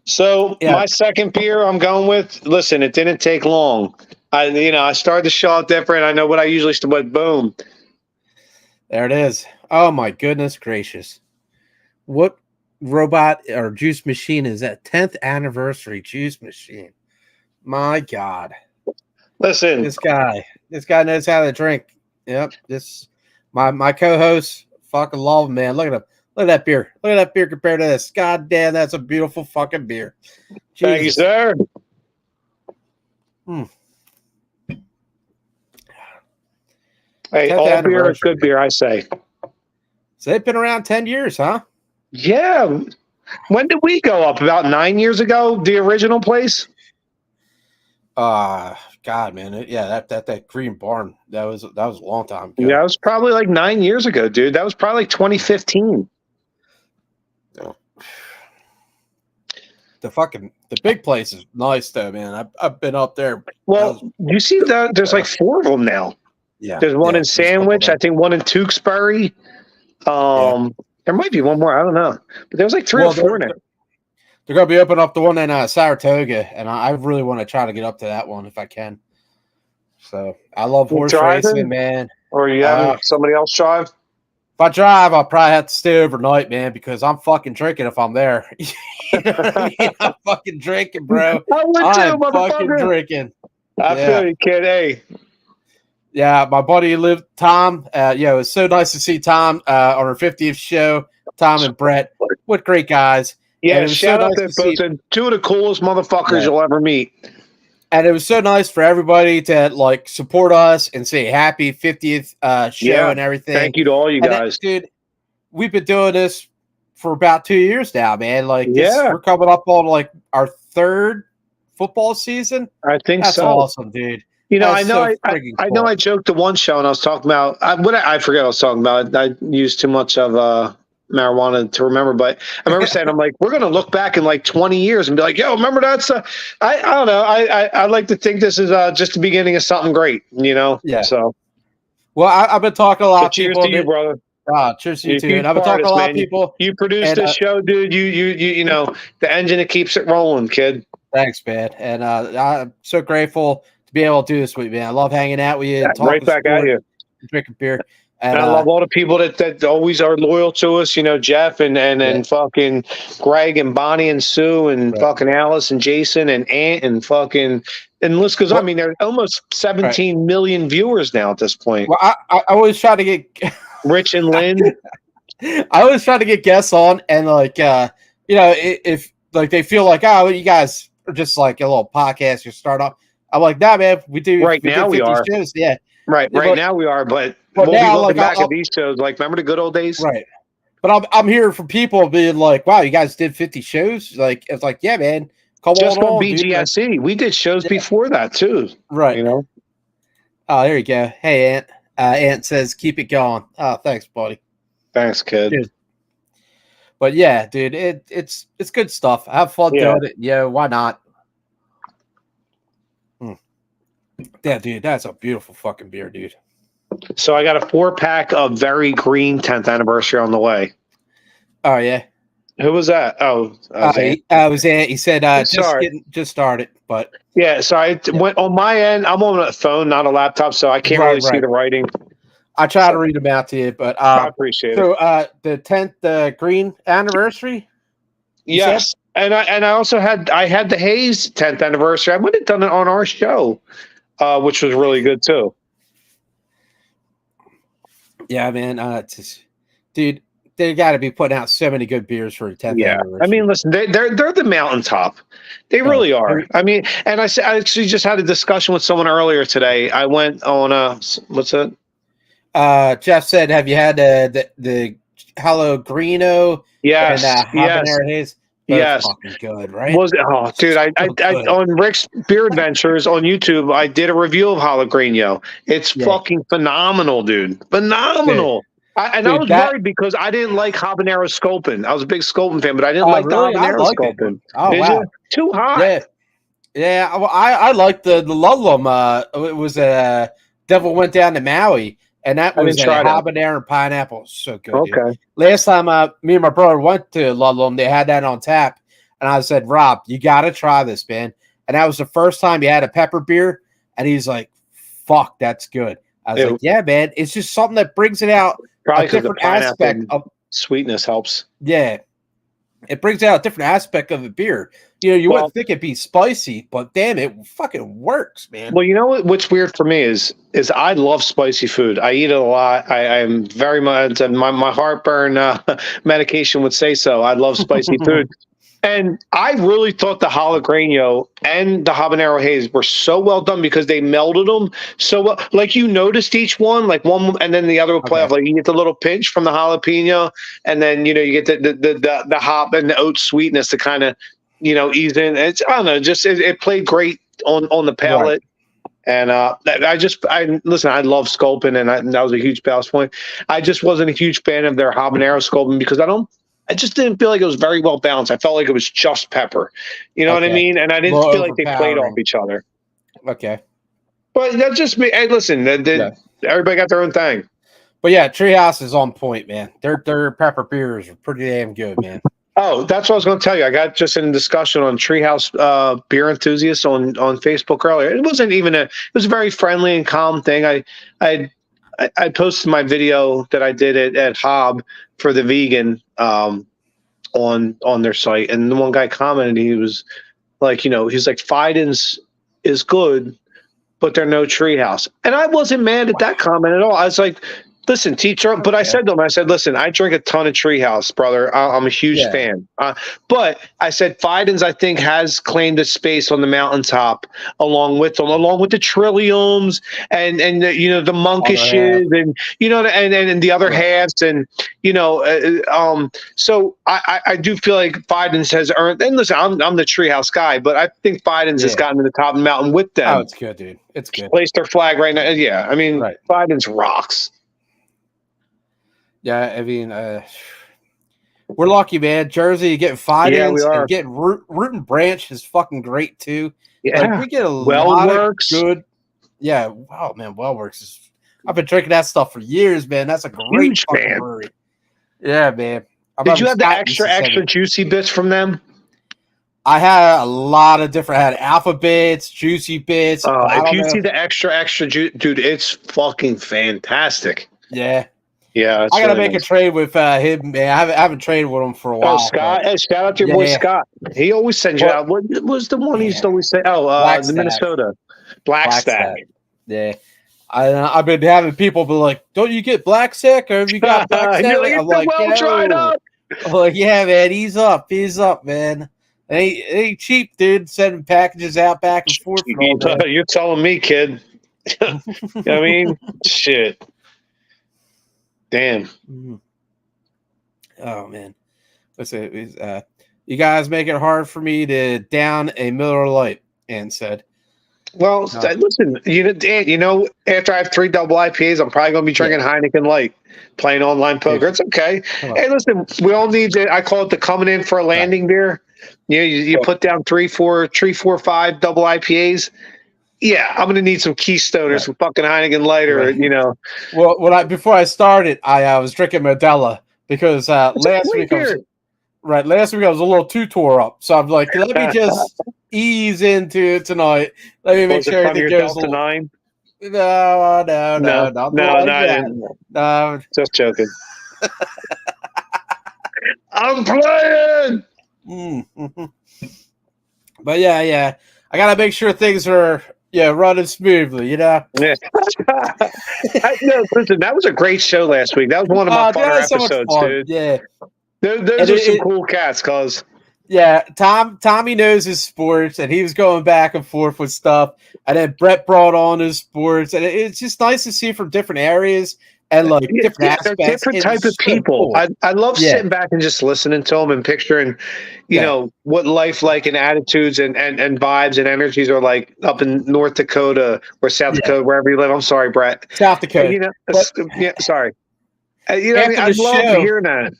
So my second beer I'm going with, listen, it didn't take long. I started the show out different. I know what I usually but boom. There it is. Oh my goodness gracious. What robot or juice machine is that? 10th anniversary juice machine. My God. Listen. This guy knows how to drink. Yep. This my co-host fucking love him, man. Look at him. Look at that beer. Look at that beer compared to this. God damn, that's a beautiful fucking beer. Jesus. Thank you, sir. Hey, all beer is good beer, I say. So they've been around 10 years, huh? Yeah. When did we go up? About 9 years ago, the original place? God, man. That Green Barn, that was a long time ago. Yeah, it was probably like 9 years ago, dude. That was probably like 2015. Yeah. The big place is nice though, man. I've been up there. Well, you see that there's like 4 of them now. Yeah. There's one in Sandwich, I think one in Tewksbury. There might be one more. I don't know. But there was like 3 or 4 in it. They're going to be opening up the one in Saratoga, and I really want to try to get up to that one if I can. So I love horse racing, man. Or you having somebody else drive? If I drive, I'll probably have to stay overnight, man, because I'm fucking drinking if I'm there. I'm fucking drinking, bro. I'm fucking drinking. I feel you, kid. Hey. Yeah, my buddy Tom. It was so nice to see Tom on our 50th show. Tom and Brett, what great guys. Yeah, shout out to both. 2 of the coolest motherfuckers you'll ever meet. And it was so nice for everybody to support us and say happy 50th show and everything. Thank you to all you guys. Dude, we've been doing this for about 2 years now, man. We're coming up on our 3rd football season. I think that's awesome, dude. You know, I know I joked to one show and I was talking about I forget what I was talking about. I used too much of marijuana to remember, but I remember saying, I'm like, we're going to look back in 20 years and be like, yo, remember that stuff? I don't know. I like to think this is just the beginning of something great, you know? Yeah. So, well, I've been talking a lot. Cheers to you, brother. Cheers to you too. And I've been talking to a lot of people. You produced this show, dude. You know, the engine that keeps it rolling, kid. Thanks, man. And I'm so grateful to be able to do this with you, man. I love hanging out with you. Right back at you. Drinking beer. And I love all the people that always are loyal to us, you know, Jeff and fucking Greg and Bonnie and Sue and fucking Alice and Jason and Ant and fucking and list goes on. I mean, there's almost 17 million viewers now at this point. Well, I always try to get Rich and Lynn. I always try to get guests on and if they feel like, oh, you guys are just like a little podcast you start off. I'm like, nah, man, we do now we are. Shows. Yeah. Right now we are, but we'll be looking back at these shows. Remember the good old days? Right. But I'm hearing from people being like, wow, you guys did 50 shows? It's like, yeah, man. Come just on BGSE. Dude. We did shows before that too. Right. You know? Oh, there you go. Hey, Ant. Ant says, keep it going. Oh, thanks, buddy. Thanks, kid. Cheers. But yeah, dude, it's good stuff. I have fun doing it. Yeah, why not? Yeah, dude, that's a beautiful fucking beer, dude. So I got a 4-pack of Very Green 10th anniversary on the way. Oh yeah, who was that? Oh, I was Ant. He said just started, but yeah. So I went on my end. I'm on a phone, not a laptop, so I can't really see the writing. I try to read them out to you, but I appreciate it. So the 10th Green anniversary. Yes, and I also had the Hayes 10th anniversary. I would have done it on our show. Which was really good too. Yeah, man. Dude, they got to be putting out so many good beers for a 10th anniversary. I mean, listen, they're the mountaintop. They really are. I mean, and I actually just had a discussion with someone earlier today. I went on what's that? Jeff said, "Have you had the Pellegrino?" Yes, and Habanero Haze? Yes, fucking good, right? Was it? Oh, dude, I on Rick's Beer Adventures on YouTube, I did a review of Pellegrino. It's fucking phenomenal, dude. Phenomenal. I was worried because I didn't like habanero sculpin. I was a big sculpin fan, but I didn't like the habanero sculpin. Oh, wow. Too hot. Yeah. Well, I liked the Ludlum. It was Devil Went Down to Maui. And that was habanero and pineapple. So good. Okay. Dude. Last time me and my brother went to Ludlum, they had that on tap. And I said, Rob, you got to try this, man. And that was the first time he had a pepper beer. And he's like, fuck, that's good. I was like, yeah, man. It's just something that brings it out. Probably a different aspect of sweetness helps. Yeah. It brings out a different aspect of the beer. You know, you wouldn't think it'd be spicy, but damn, it fucking works, man. Well, you know what's weird for me is I love spicy food. I eat it a lot. I'm very much, my heartburn medication would say so. I love spicy food. And I really thought the Pellegrino and the Habanero Haze were so well done because they melded them so well. Like you noticed each one, like one, and then the other would play off. Like you get the little pinch from the jalapeno, and then you get the hop and the oat sweetness to kind of ease in. It's I don't know, just it played great on the palate. Right. And I love Sculpin, and that was a huge balance point. I just wasn't a huge fan of their Habanero Sculpin because I just didn't feel like it was very well balanced. I felt like it was just pepper. You know what I mean? And I didn't feel like they played off each other. Okay. But that's just me. Hey, listen, everybody got their own thing. But yeah, Treehouse is on point, man. Their pepper beers are pretty damn good, man. Oh, that's what I was going to tell you. I got just in a discussion on Treehouse Beer Enthusiasts on Facebook earlier. It wasn't even it was a very friendly and calm thing. I posted my video that I did at Hob for the vegan on their site, and the one guy commented, he was like, he's like, Fiden's is good, but they're no Treehouse. And I wasn't mad at that comment at all. I was like, listen, teacher, but I said to him, listen, I drink a ton of Treehouse, brother. I'm a huge fan. But I said, Fiden's, I think, has claimed a space on the mountaintop along with the Trilliums and the Monkishes and, and the other halves. And, so I do feel like Fiden's has earned, and listen, I'm the Treehouse guy, but I think Fiden's has gotten to the top of the mountain with them. Oh, it's good, dude. It's good. Placed their flag right now. Yeah. I mean, Fiden's rocks. Yeah, I mean, we're lucky, man. Jersey getting Fiden's and getting Root and Branch is fucking great too. Yeah, like, we get a lot of good. Yeah, wow, man. Wellworks is. I've been drinking that stuff for years, man. That's a great fucking brewery. Yeah, man. Did you have the extra juicy bits from them? I had a lot of different. I had Alpha Bits, Juicy Bits. If you see the extra juice, dude, it's fucking fantastic. Yeah. Yeah, I gotta make a trade with him, man. I haven't traded with him for a while. Oh, Scott! Hey, shout out to your boy Scott. He always sends you out. What was the one he used to always say? Oh, the Minnesota Black Stack. Yeah, I've been having people be like, "Don't you get Black Stack? Or have you got Black Stack?" I'm like, dried up. I'm like, yeah, man. He's up, man. It ain't cheap, dude. Sending packages out back and forth. You're telling me, kid. I mean, shit. Damn. Oh man. Let's say you guys make it hard for me to down a Miller Lite, and said. Well, listen, Dan, after I have 3 double IPAs, I'm probably going to be drinking Heineken Light, playing online poker. It's okay. Hey, listen, we all need I call it the coming in for a landing beer. You put down 3, 4, 5 double IPAs. Yeah, I'm gonna need some Keystoners with fucking Heineken Light, or Well, before I started, I was drinking Modelo because last week I was a little too tore up, so I'm like, let me just ease into it tonight. Let me make sure everything goes. Delta 9? No, just joking. I'm playing. But yeah, I gotta make sure things are. Yeah, running smoothly, Yeah. No, listen, that was a great show last week. That was one of my favorite episodes, dude. Yeah. Those are some cool cats, cuz. Yeah, Tommy knows his sports, and he was going back and forth with stuff. And then Brett brought on his sports, and it's just nice to see from different areas and like different aspects. Different type of people. Cool. I love sitting back and just listening to them and picturing, what life like and attitudes and vibes and energies are like up in North Dakota or South Dakota, wherever you live. I'm sorry, Brett. South Dakota. Sorry. I love hearing that.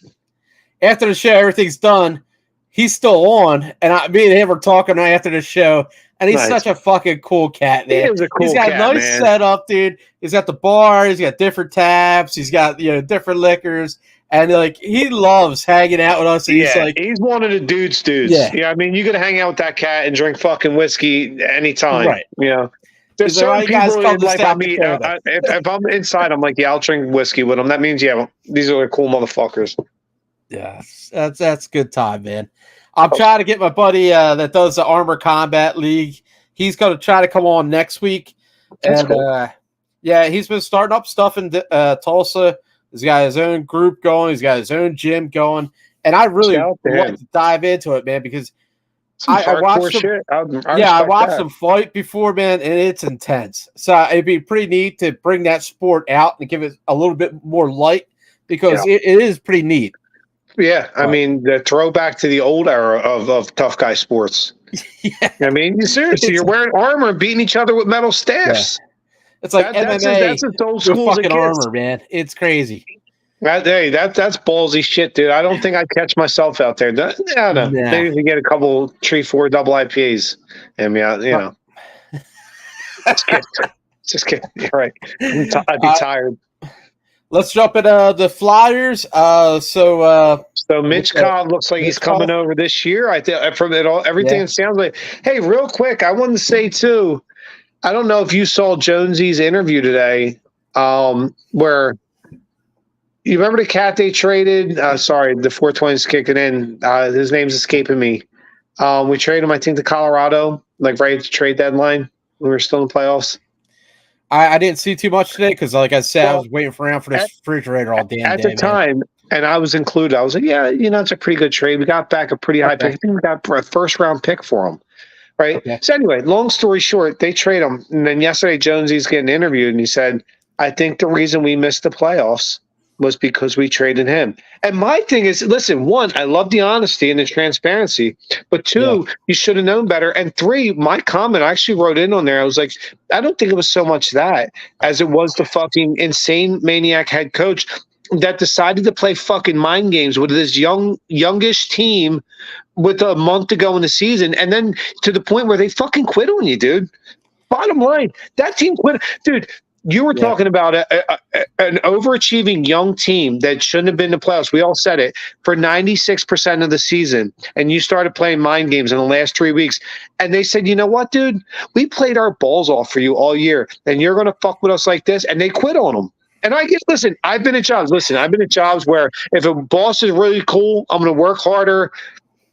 After the show, everything's done. He's still on, and me and him were talking after the show. And he's such a fucking cool cat, man. He is a cool cat, He's got a nice setup, dude. He's got the bar. He's got different taps. He's got different liquors, and like he loves hanging out with us. And he's one of the dudes. Yeah, I mean, you could hang out with that cat and drink fucking whiskey anytime, right? There's certain people in life I meet. If I'm inside, I'm like, I'll drink whiskey with them. That means these are the cool motherfuckers. Yeah, that's good time, man. I'm trying to get my buddy that does the Armor Combat League. He's going to try to come on next week. That's cool. He's been starting up stuff in Tulsa. He's got his own group going. He's got his own gym going. And I really want to dive into it, man, because I watched him. I watched him fight before, man, and it's intense. So it'd be pretty neat to bring that sport out and give it a little bit more light because it is pretty neat. Yeah, I mean, the throwback to the old era of tough guy sports. I mean, seriously, you're wearing armor and beating each other with metal staffs. Yeah. It's like MMA. That's as old school as it gets. Armor, man. It's crazy. That's ballsy shit, dude. I don't think I'd catch myself out there. No. Maybe if you get a couple 3-4 double IPAs, and Just kidding. You're right. I'd be tired. let's jump into the Flyers. So Michkov looks like he's coming over this year. I think from it all, everything it sounds like. Hey, real quick, I wanted to say too. I don't know if you saw Jonesy's interview today, where you remember the cat they traded. Sorry, the 420 is kicking in. His name's escaping me. We traded him, I think, to Colorado, like right at the trade deadline when we were still in the playoffs. I didn't see too much today because, like I said, I was waiting around for this refrigerator all damn day. At the time, and I was included, I was like, yeah, it's a pretty good trade. We got back a pretty high pick. I think we got a first-round pick for him, right? Okay. So anyway, long story short, they trade him. And then yesterday, Jonesy's getting interviewed, and he said, I think the reason we missed the playoffs was because we traded him. And my thing is, listen, one, I love the honesty and the transparency, but two, you should have known better. And three, my comment, I actually wrote in on there. I was like, I don't think it was so much that as it was the fucking insane maniac head coach that decided to play fucking mind games with this youngish team with a month to go in the season. And then to the point where they fucking quit on you, dude. Bottom line, that team quit. Dude, you were talking about an overachieving young team that shouldn't have been in the playoffs. We all said it for 96% of the season. And you started playing mind games in the last 3 weeks. And they said, you know what, dude? We played our balls off for you all year. And you're going to fuck with us like this. And they quit on them. And listen, I've been at jobs. Listen, I've been at jobs where if a boss is really cool, I'm going to work harder.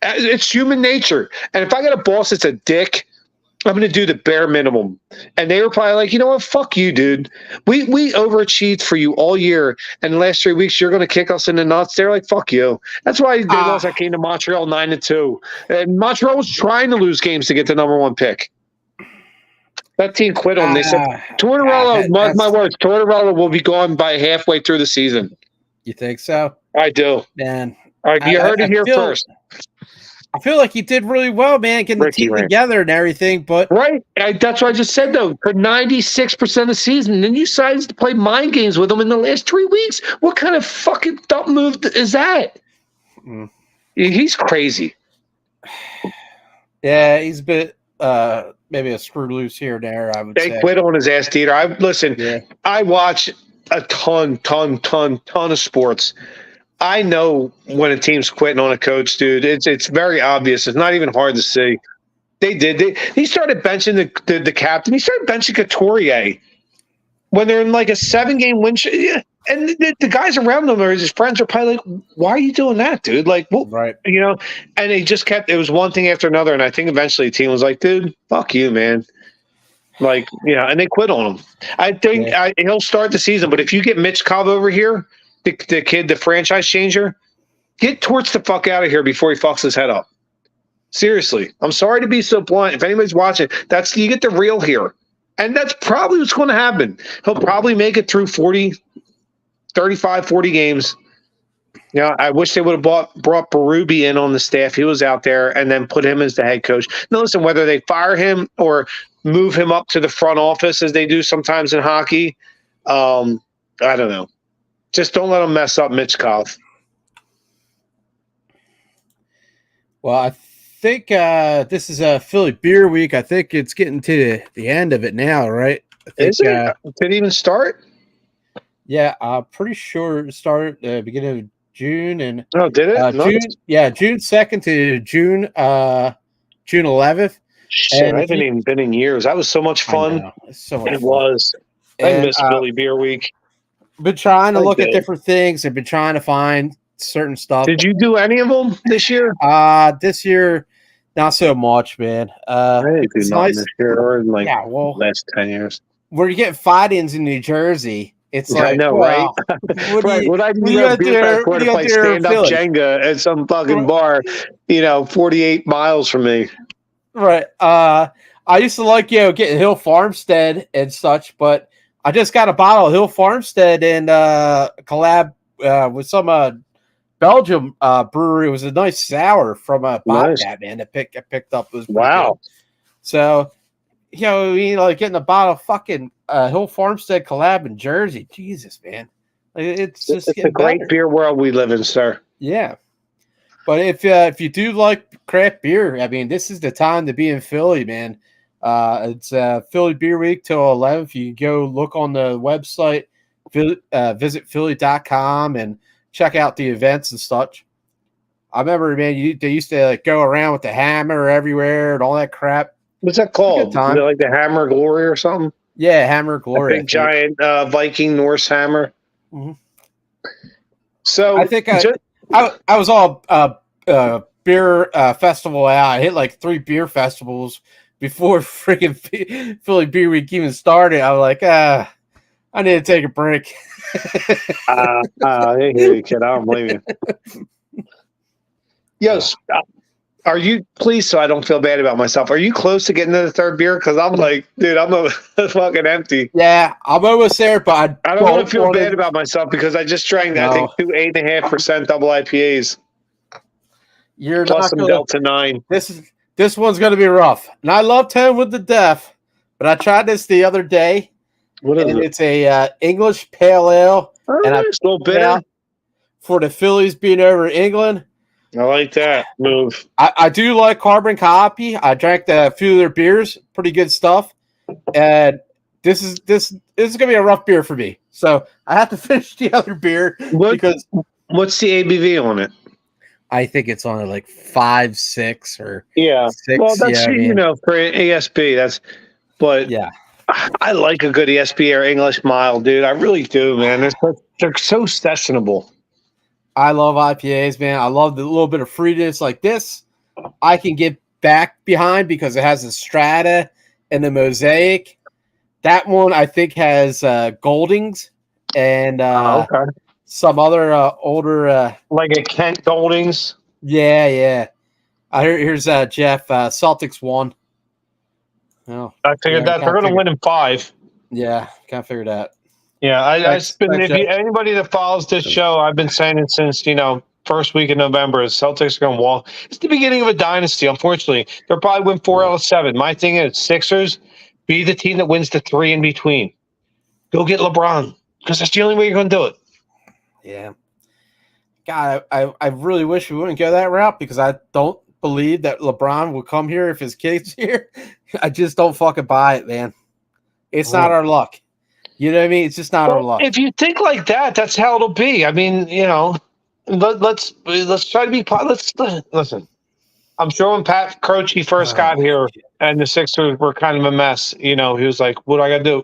It's human nature. And if I got a boss that's a dick, I'm going to do the bare minimum. And they were probably like, you know what? Fuck you, dude. We overachieved for you all year. And the last 3 weeks, you're going to kick us in the nuts. They're like, fuck you. That's why they lost. I came to Montreal 9-2. And Montreal was trying to lose games to get the number one pick. That team quit on. They said, Tortorella, mark my words, Tortorella will be gone by halfway through the season. You think so? I do. Man. All right, you heard it here first. I feel like he did really well, man, getting the team together and everything. But that's what I just said, though. For 96% of the season, then you decided to play mind games with him in the last 3 weeks. What kind of fucking dumb move is that? He's crazy. Yeah, he's a bit maybe a screw loose here and there, I would say. They quit on his ass, DeeTer. I watch a ton of sports. I know when a team's quitting on a coach, dude. It's very obvious. It's not even hard to see. They did. He started benching the captain. He started benching Couturier when they're in like a 7-game win streak. Yeah. And the guys around him or his friends are probably like, why are you doing that, dude? Like, well, and they just kept, it was one thing after another. And I think eventually the team was like, dude, fuck you, man. Like, and they quit on him. I think he'll start the season, but if you get Michkov over here, the kid, the franchise changer, get Torts the fuck out of here before he fucks his head up. Seriously. I'm sorry to be so blunt. If anybody's watching, you get the real here. And that's probably what's going to happen. He'll probably make it through 35, 40 games. I wish they would have brought Berube in on the staff. He was out there and then put him as the head coach. Now, listen, whether they fire him or move him up to the front office as they do sometimes in hockey, I don't know. Just don't let him mess up Michkov. Well, I think this is a Philly Beer Week. I think it's getting to the end of it now, right? Is it? Did it even start? Yeah, I'm pretty sure it started at the beginning of June. And did it? June 2nd to June 11th. Shit, I haven't even been in years. That was so much fun. It was. I missed Philly Beer Week. Been trying to look at different things. I've been trying to find certain stuff. Did you do any of them this year? This year, not so much, man. I didn't do nothing this year or in last 10 years. Where you get fight-ins in New Jersey, it's like, I know, right? What I do to play stand-up Jenga at some fucking bar, 48 miles from me. Right. I used to like, getting Hill Farmstead and such, but I just got a bottle of Hill Farmstead and collab with some Belgium brewery. It was a nice sour from a Bobcat, man. That I picked up. It was good. So, getting a bottle of fucking Hill Farmstead collab in Jersey. Jesus, man. It's a great beer world we live in, sir. Yeah. But if you do like craft beer, I mean, this is the time to be in Philly, man. It's Philly Beer Week till 11th. You can go look on the website, visit Philly.com and check out the events and such. I remember, man, they used to like, go around with the hammer everywhere and all that crap. What's that called? Is it like the Hammer of Glory or something? Yeah, Hammer of Glory. A big giant Viking Norse hammer. Mm-hmm. So I think I was all beer festival out. I hit like 3 beer festivals before freaking Philly Beer Week even started. I was like, I need to take a break. I hear you, kid. I don't blame you. Yes. Are you, please, so I don't feel bad about myself, are you close to getting to the 3rd beer? Because I'm like, dude, I'm fucking empty. Yeah, I'm almost there, but I don't want to feel bad about myself because I just drank, I think, 2 8.5% double IPAs. You're plus not some Delta 9. This one's going to be rough. And I love Tone with the Deaf, but I tried this the other day. What is it? It's a English Pale Ale. And I still bitter for the Phillies being over England. I like that move. I do like carbon copy. I drank a few of their beers, pretty good stuff. And this is gonna be a rough beer for me. So I have to finish the other beer because what's the ABV on it? I think it's on like 5, 6 or 6. Well, that's for ESP. But yeah, I like a good ESP or English mild, dude. I really do, man. They're so sessionable. I love IPAs, man. I love the little bit of fruitiness like this. I can get back behind because it has the strata and the mosaic. That one I think has Goldings and some other older like a Kent Goldings. Yeah. Here's Jeff. Celtics won. Oh, I figured that they're going to win in 5. Yeah, can't figure that. Yeah, anybody that follows this show, I've been saying it since first week of November. Is Celtics are going to wall. It's the beginning of a dynasty. Unfortunately, they'll probably win 4 out of 7. My thing is Sixers be the team that wins the 3 in between. Go get LeBron because that's the only way you're going to do it. Yeah, God, I really wish we wouldn't go that route because I don't believe that LeBron will come here if his kid's here. I just don't fucking buy it, man. It's not our luck. You know what I mean? It's just not our luck. If you think like that, that's how it'll be. I mean, let's try to be. Listen. I'm sure when Pat Croce first got here and the Sixers were kind of a mess, he was like, "What do I got to do?"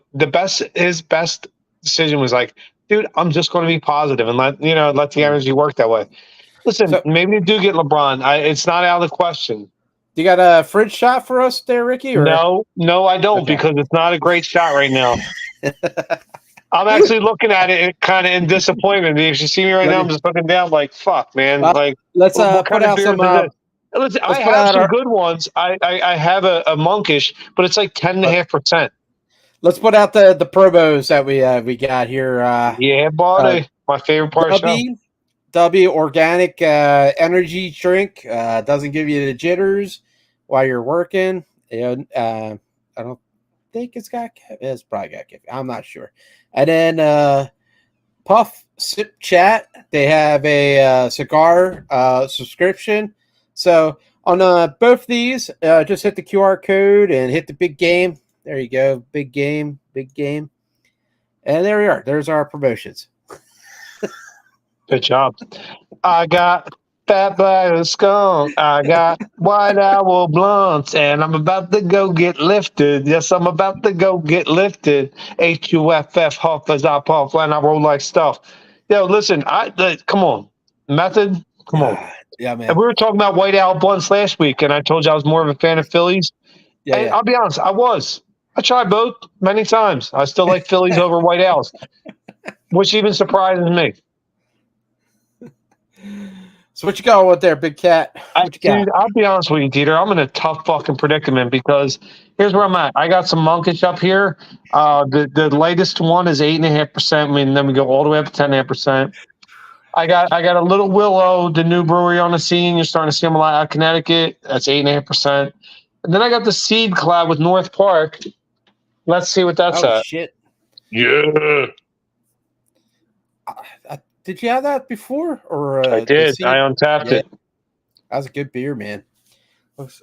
His best decision was like, "Dude, I'm just going to be positive and let the energy work that way." Listen, maybe you do get LeBron. It's not out of the question. You got a fridge shot for us there, Ricky? Or? No, I don't because it's not a great shot right now. I'm actually looking at it kind of in disappointment. If you see me right now, I'm just looking down like, fuck, man. Like, let's put out some. Listen, I have some good ones. I have a monkish, but it's like 10.5%. Let's put out the promos that we got here. Yeah, buddy. My favorite part of the show. W organic energy drink. Doesn't give you the jitters while you're working. I don't think it's got caffeine. It's probably got caffeine. I'm not sure. And then Puff Sip Chat. They have a cigar subscription. So on both these, just hit the QR code and hit the big game. There you go. Big game. And there we are. There's our promotions. Good job. I got Fat Black Skunk. I got White Owl Blunts, and I'm about to go get lifted. Yes, I'm about to go get lifted. HUFF, huff as I puff, and I roll like stuff. Yo, listen, come on. Method, come on. Yeah, man. And we were talking about White Owl Blunts last week, and I told you I was more of a fan of Phillies. Yeah. I'll be honest, I was. I tried both many times. I still like Phillies over White Owls, which even surprises me. So what you got with there, Big Cat? Dude, I'll be honest with you, DeeTer. I'm in a tough fucking predicament because here's where I'm at. I got some monkish up here. The latest one is 8.5%. I mean, then we go all the way up to 10.5%. I got a Little Willow, the new brewery on the scene. You're starting to see them a lot out of Connecticut. That's 8.5%. And then I got the Seed collab with North Park. Let's see what that's at. Shit. Yeah. Did you have that before? Or I did. I untapped it. That was a good beer, man.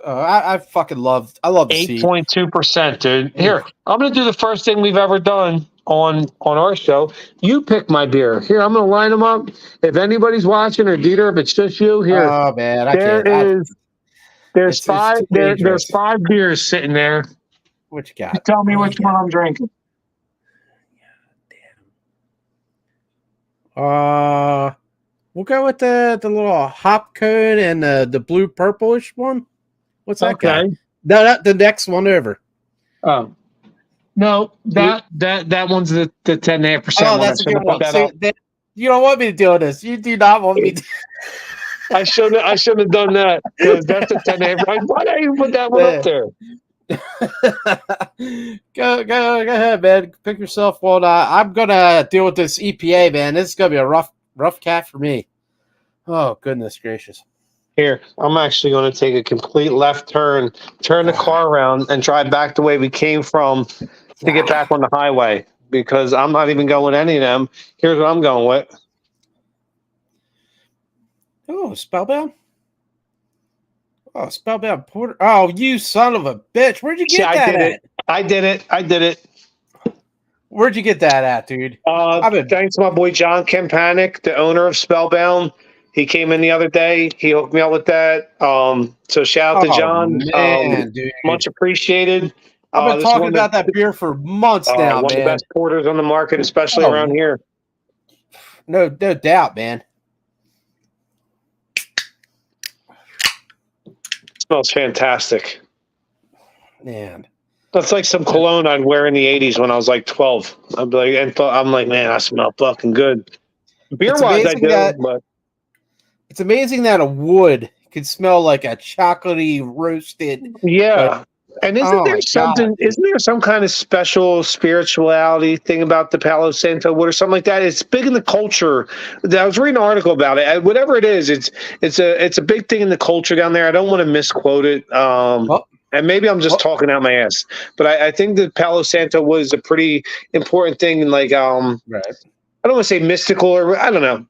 I fucking love. I love the 8.2%, dude. Here, I'm gonna do the first thing we've ever done on our show, you pick my beer. Here, I'm going to line them up. If anybody's watching, or DeeTer, if it's just you, here. Oh man, I There can't. is. There's It's five. too There's dangerous. 5 beers sitting there. What you got? You tell me which one I'm drinking. We'll go with the little hop cone and the blue purplish one. What's that guy? No, not the next one over. Oh, no, that one's the 10.5%. Oh, that's a good one. See, you don't want me to do this. You do not want me to. I shouldn't have done that, because that's a 10.5%. Why did I even put that one up there? Go ahead, man. Pick yourself one. I'm gonna deal with this EPA, man. This is gonna be a rough cat for me. Oh goodness gracious! Here, I'm actually going to take a complete left turn the car around, and drive back the way we came from to get back on the highway, because I'm not even going any of them. Here's what I'm going with. Oh, Spellbound. Oh, Spellbound Porter. Oh, you son of a bitch! Where'd you get that at? I did it. Where'd you get that at, dude? Thanks to my boy John Kempanic, the owner of Spellbound. He came in the other day. He hooked me up with that. So shout out to John. Man, dude. Much appreciated. I've been talking about that beer for months now, one man. of the best porters on the market, especially around here. No doubt, man. Smells fantastic. Man. That's like some cologne I'd wear in the 80s when I was like 12. I'm like, man, I smell fucking good. Beer-wise, I do, but it's amazing that a wood could smell like a chocolatey roasted. Yeah. And isn't there some kind of special spirituality thing about the Palo Santo wood or something like that? It's big in the culture. I was reading an article about it. Whatever it is, it's a big thing in the culture down there. I don't want to misquote it. And maybe I'm just talking out my ass, but I think that Palo Santo was a pretty important thing. In like, I don't want to say mystical, or I don't know.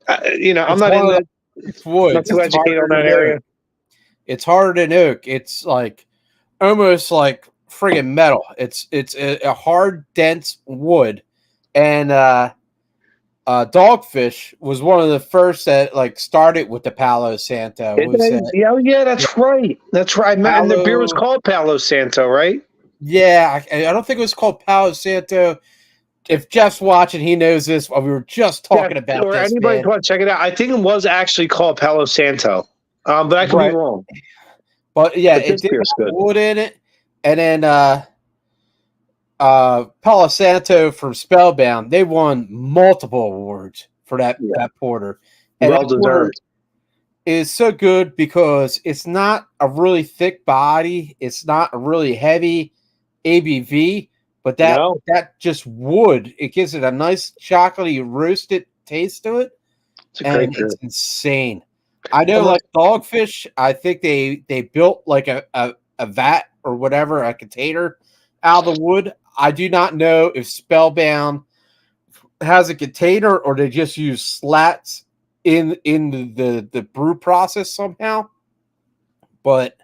I'm not in the. It's wood. Not too educated on that area. It's harder than oak. It's like almost like friggin' metal. It's a hard, dense wood, and Dogfish was one of the first that like started with the Palo Santo. That's right. That's right. And the beer was called Palo Santo, right? Yeah, I don't think it was called Palo Santo. If Jeff's watching, he knows this. We were just talking about or this. Anybody want to check it out? I think it was actually called Palo Santo, but I could be wrong. But yeah, it did have wood in it, and then Palo Santo from Spellbound, they won multiple awards for that porter. And well deserved. Is so good because it's not a really thick body, it's not a really heavy ABV. But that just wood, it gives it a nice chocolatey roasted taste to it. It's insane. I know, like Dogfish, I think they built like a vat or whatever, a container out of the wood. I do not know if Spellbound has a container or they just use slats in the brew process somehow. But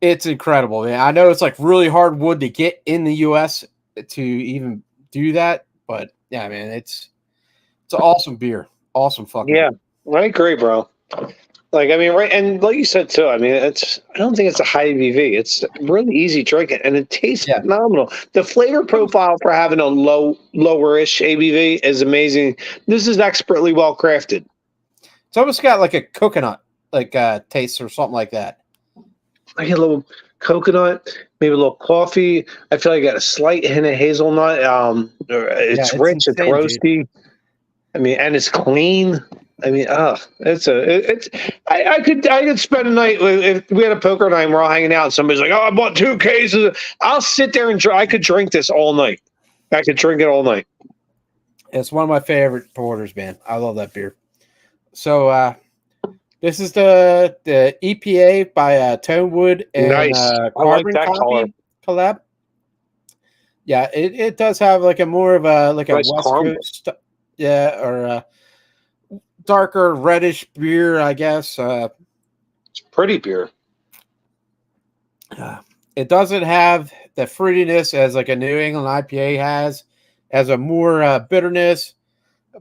it's incredible, man. I know it's like really hard wood to get in the U.S. to even do that, but yeah, man, it's an awesome beer, awesome fucking. Yeah, beer. I agree, bro. Like, I mean, right, and like you said too. I mean, I don't think it's a high ABV. It's really easy drinking, and it tastes phenomenal. The flavor profile for having a lower-ish ABV is amazing. This is expertly well crafted. It's almost got like a coconut taste or something like that. I get a little coconut, maybe a little coffee. I feel like I got a slight hint of hazelnut. It's rich, insane, it's roasty. Dude. I mean, and it's clean. I mean, I could spend a night if we had a poker night and we're all hanging out and somebody's like, "Oh, I bought 2 cases." I'll sit there and I could drink this all night. I could drink it all night. It's one of my favorite porters, man. I love that beer. So, this is the EPA by Tonewood and Carbon Coffee collab. Yeah, it does have like a more of a like nice a West Coast, or a darker reddish beer, I guess. It's pretty beer. It doesn't have the fruitiness as like a New England IPA has. has a more bitterness.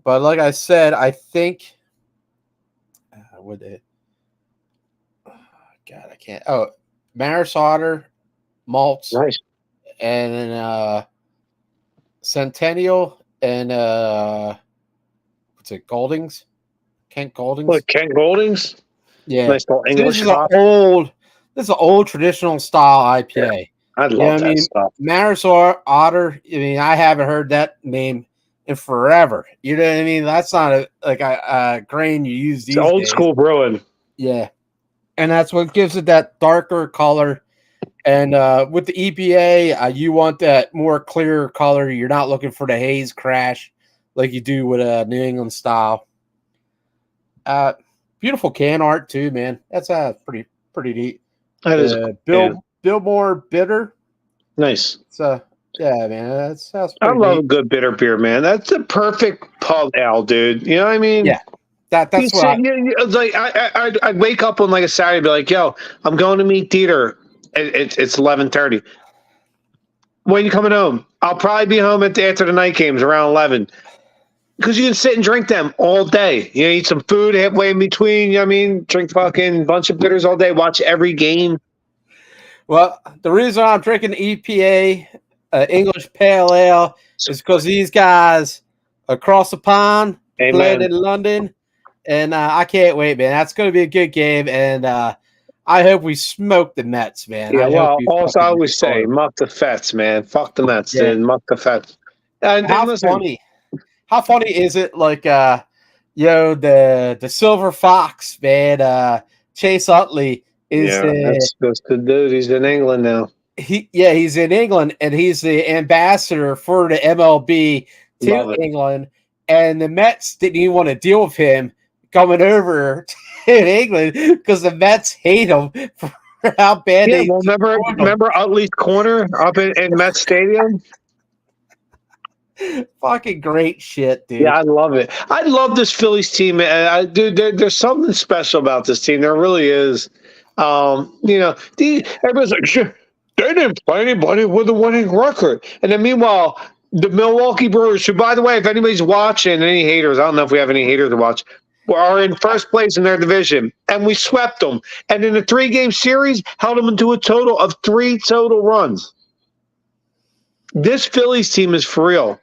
But like I said, I think would it? God, I can't. Oh, Maris Otter malts, Nice. and then Centennial and what's it? Goldings, Kent Goldings. What, Kent Goldings? Yeah, Nice little English. This is an old traditional style IPA. Yeah, I love that stuff. Maris Otter. I mean, I haven't heard that name in forever. You know what I mean? That's not a grain you use these days. It's old school brewing. Yeah, and that's what gives it that darker color. And with the EPA, you want that more clear color. You're not looking for the haze crash like you do with a New England style. Beautiful can art too, man. That's pretty neat. That is Billmore Bitter. Nice. So yeah, man, that's I love neat. a good bitter beer, man. That's the perfect pub ale, dude. You know what I mean? Yeah. That's what I'd wake up on like a Saturday and be like, yo, I'm going to meet DeeTer. It's 11:30. When you coming home? I'll probably be home after the night games around 11. Because you can sit and drink them all day. You know, eat some food halfway in between. You know what I mean? Drink fucking bunch of bitters all day. Watch every game. Well, the reason I'm drinking EPA English Pale Ale is because these guys across the pond played in London. And I can't wait, man. That's going to be a good game. And I hope we smoke the Mets, man. Yeah, well, also I always say, muck the Fets, man. Fuck the Mets, dude. Muck the Fets. And how funny is it? Like, the Silver Fox, man. Chase Utley is that's the dude. He's in England now. He's in England, and he's the ambassador for the MLB to England. And the Mets didn't even want to deal with him coming over in England because the Mets hate him for how bad they. Well, remember Utley's corner up in Mets Stadium. Fucking great shit, dude. Yeah, I love it. I love this Phillies team. Dude, there's something special about this team. There really is. Everybody's like, shit, they didn't play anybody with a winning record. And then meanwhile, the Milwaukee Brewers, who, by the way, if anybody's watching, any haters, I don't know if we have any haters to watch, are in first place in their division, and we swept them. And in a 3-game series, held them into a total of 3 total runs. This Phillies team is for real.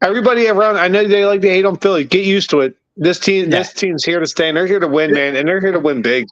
Everybody around, I know they like to hate on Philly. Get used to it. This team's here to stay, and they're here to win, man, and they're here to win big.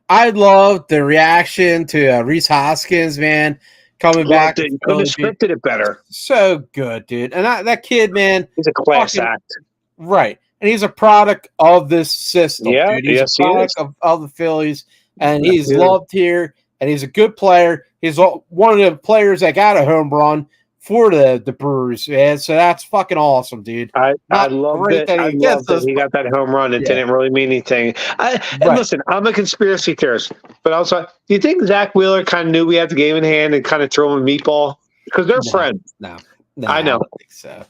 I love the reaction to Reese Hoskins, man, coming back. They could have scripted it better. So good, dude. And that kid, man, he's a class act. Right. And he's a product of this system, dude. He's a product of the Phillies, and he's loved here, and he's a good player. He's one of the players that got a home run for the Brewers, man. So that's fucking awesome, dude. I love that. I love that he got that home run. It didn't really mean anything. And listen, I'm a conspiracy theorist, but also, do you think Zach Wheeler kind of knew we had the game in hand and kind of threw him a meatball? Because they're friends. No, I know. I don't think so.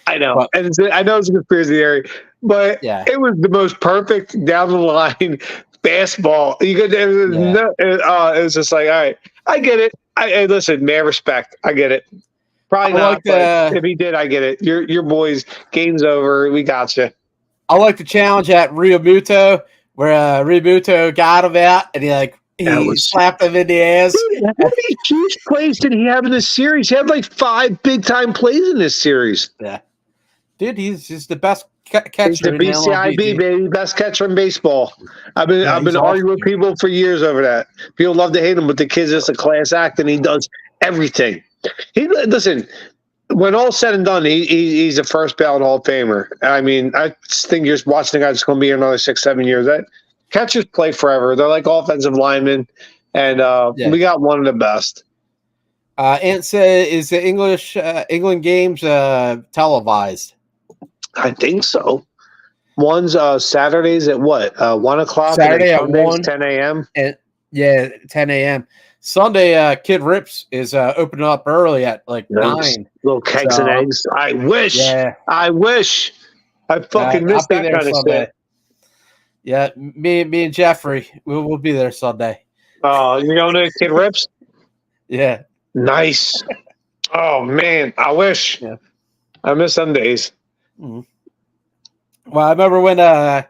I know. But, and I know it's a conspiracy theory, but it was the most perfect down the line fastball. It was just like, all right, I get it. Listen, man, respect. I get it. Probably not, but if he did, I get it. Your boys, game's over. We got you. I like the challenge at Rio Muto, where Rio Muto got him out, and he slapped him in the ass. Dude, how many huge plays did he have in this series? He had like 5 big-time plays in this series. Yeah. Dude, he's just the best catcher. He's the BCIB, baby. Best catcher in baseball. I've been arguing with people for years over that. People love to hate him, but the kid's just a class act, and he does everything. Listen, when all's said and done, he's a first ballot Hall of Famer. I mean, I think you're watching the guy that's going to be here another 6-7 years. Catchers play forever. They're like offensive linemen, and we got one of the best. Ant said, is the England games televised? I think so. One's Saturdays at what? 1 o'clock? Saturday at 1. 10 a.m.? 10 a.m. Sunday, Kid Rips is opening up early at 9. Little kegs and eggs. I wish. Yeah. I wish. I fucking missed that kind of shit. Yeah, me and Jeffrey, we'll be there Sunday. Oh, you're going to Kid Rips? Yeah. Nice. Oh, man. I wish. Yeah. I miss some days. Mm-hmm. Well, I remember when I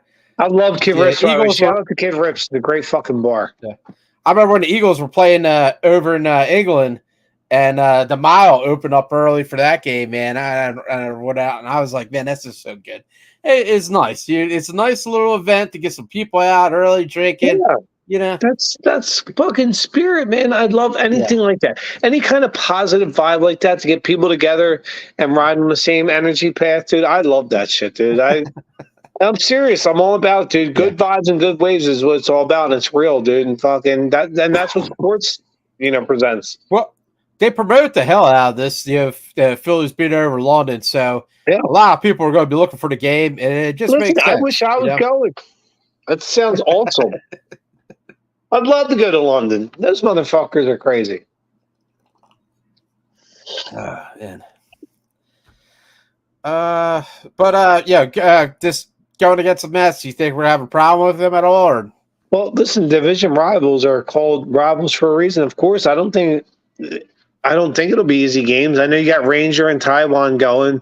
love Kid Rips. Shout out to Kid Rips, the great fucking bar. Yeah. I remember when the Eagles were playing over in England, and the Mile opened up early for that game, man. I went out, and I was like, man, that's just so good. It's nice. It's a nice little event to get some people out early drinking. Yeah. You know, that's fucking spirit, man. I'd love anything like that. Any kind of positive vibe like that to get people together and ride on the same energy path, dude. I love that shit, dude. I'm serious. I'm all about it, dude. Good vibes and good waves is what it's all about, and it's real, dude. And fucking that's what sports, presents. Well, they promote the hell out of this. The Phillies beat over London, so a lot of people are going to be looking for the game, and it just makes sense. I wish I was going. That sounds awesome. I'd love to go to London. Those motherfuckers are crazy. Man. Just going against the Mets, you think we're having a problem with them at all? Or? Well, listen, division rivals are called rivals for a reason. Of course, I don't think it'll be easy games. I know you got Ranger and Taiwan going,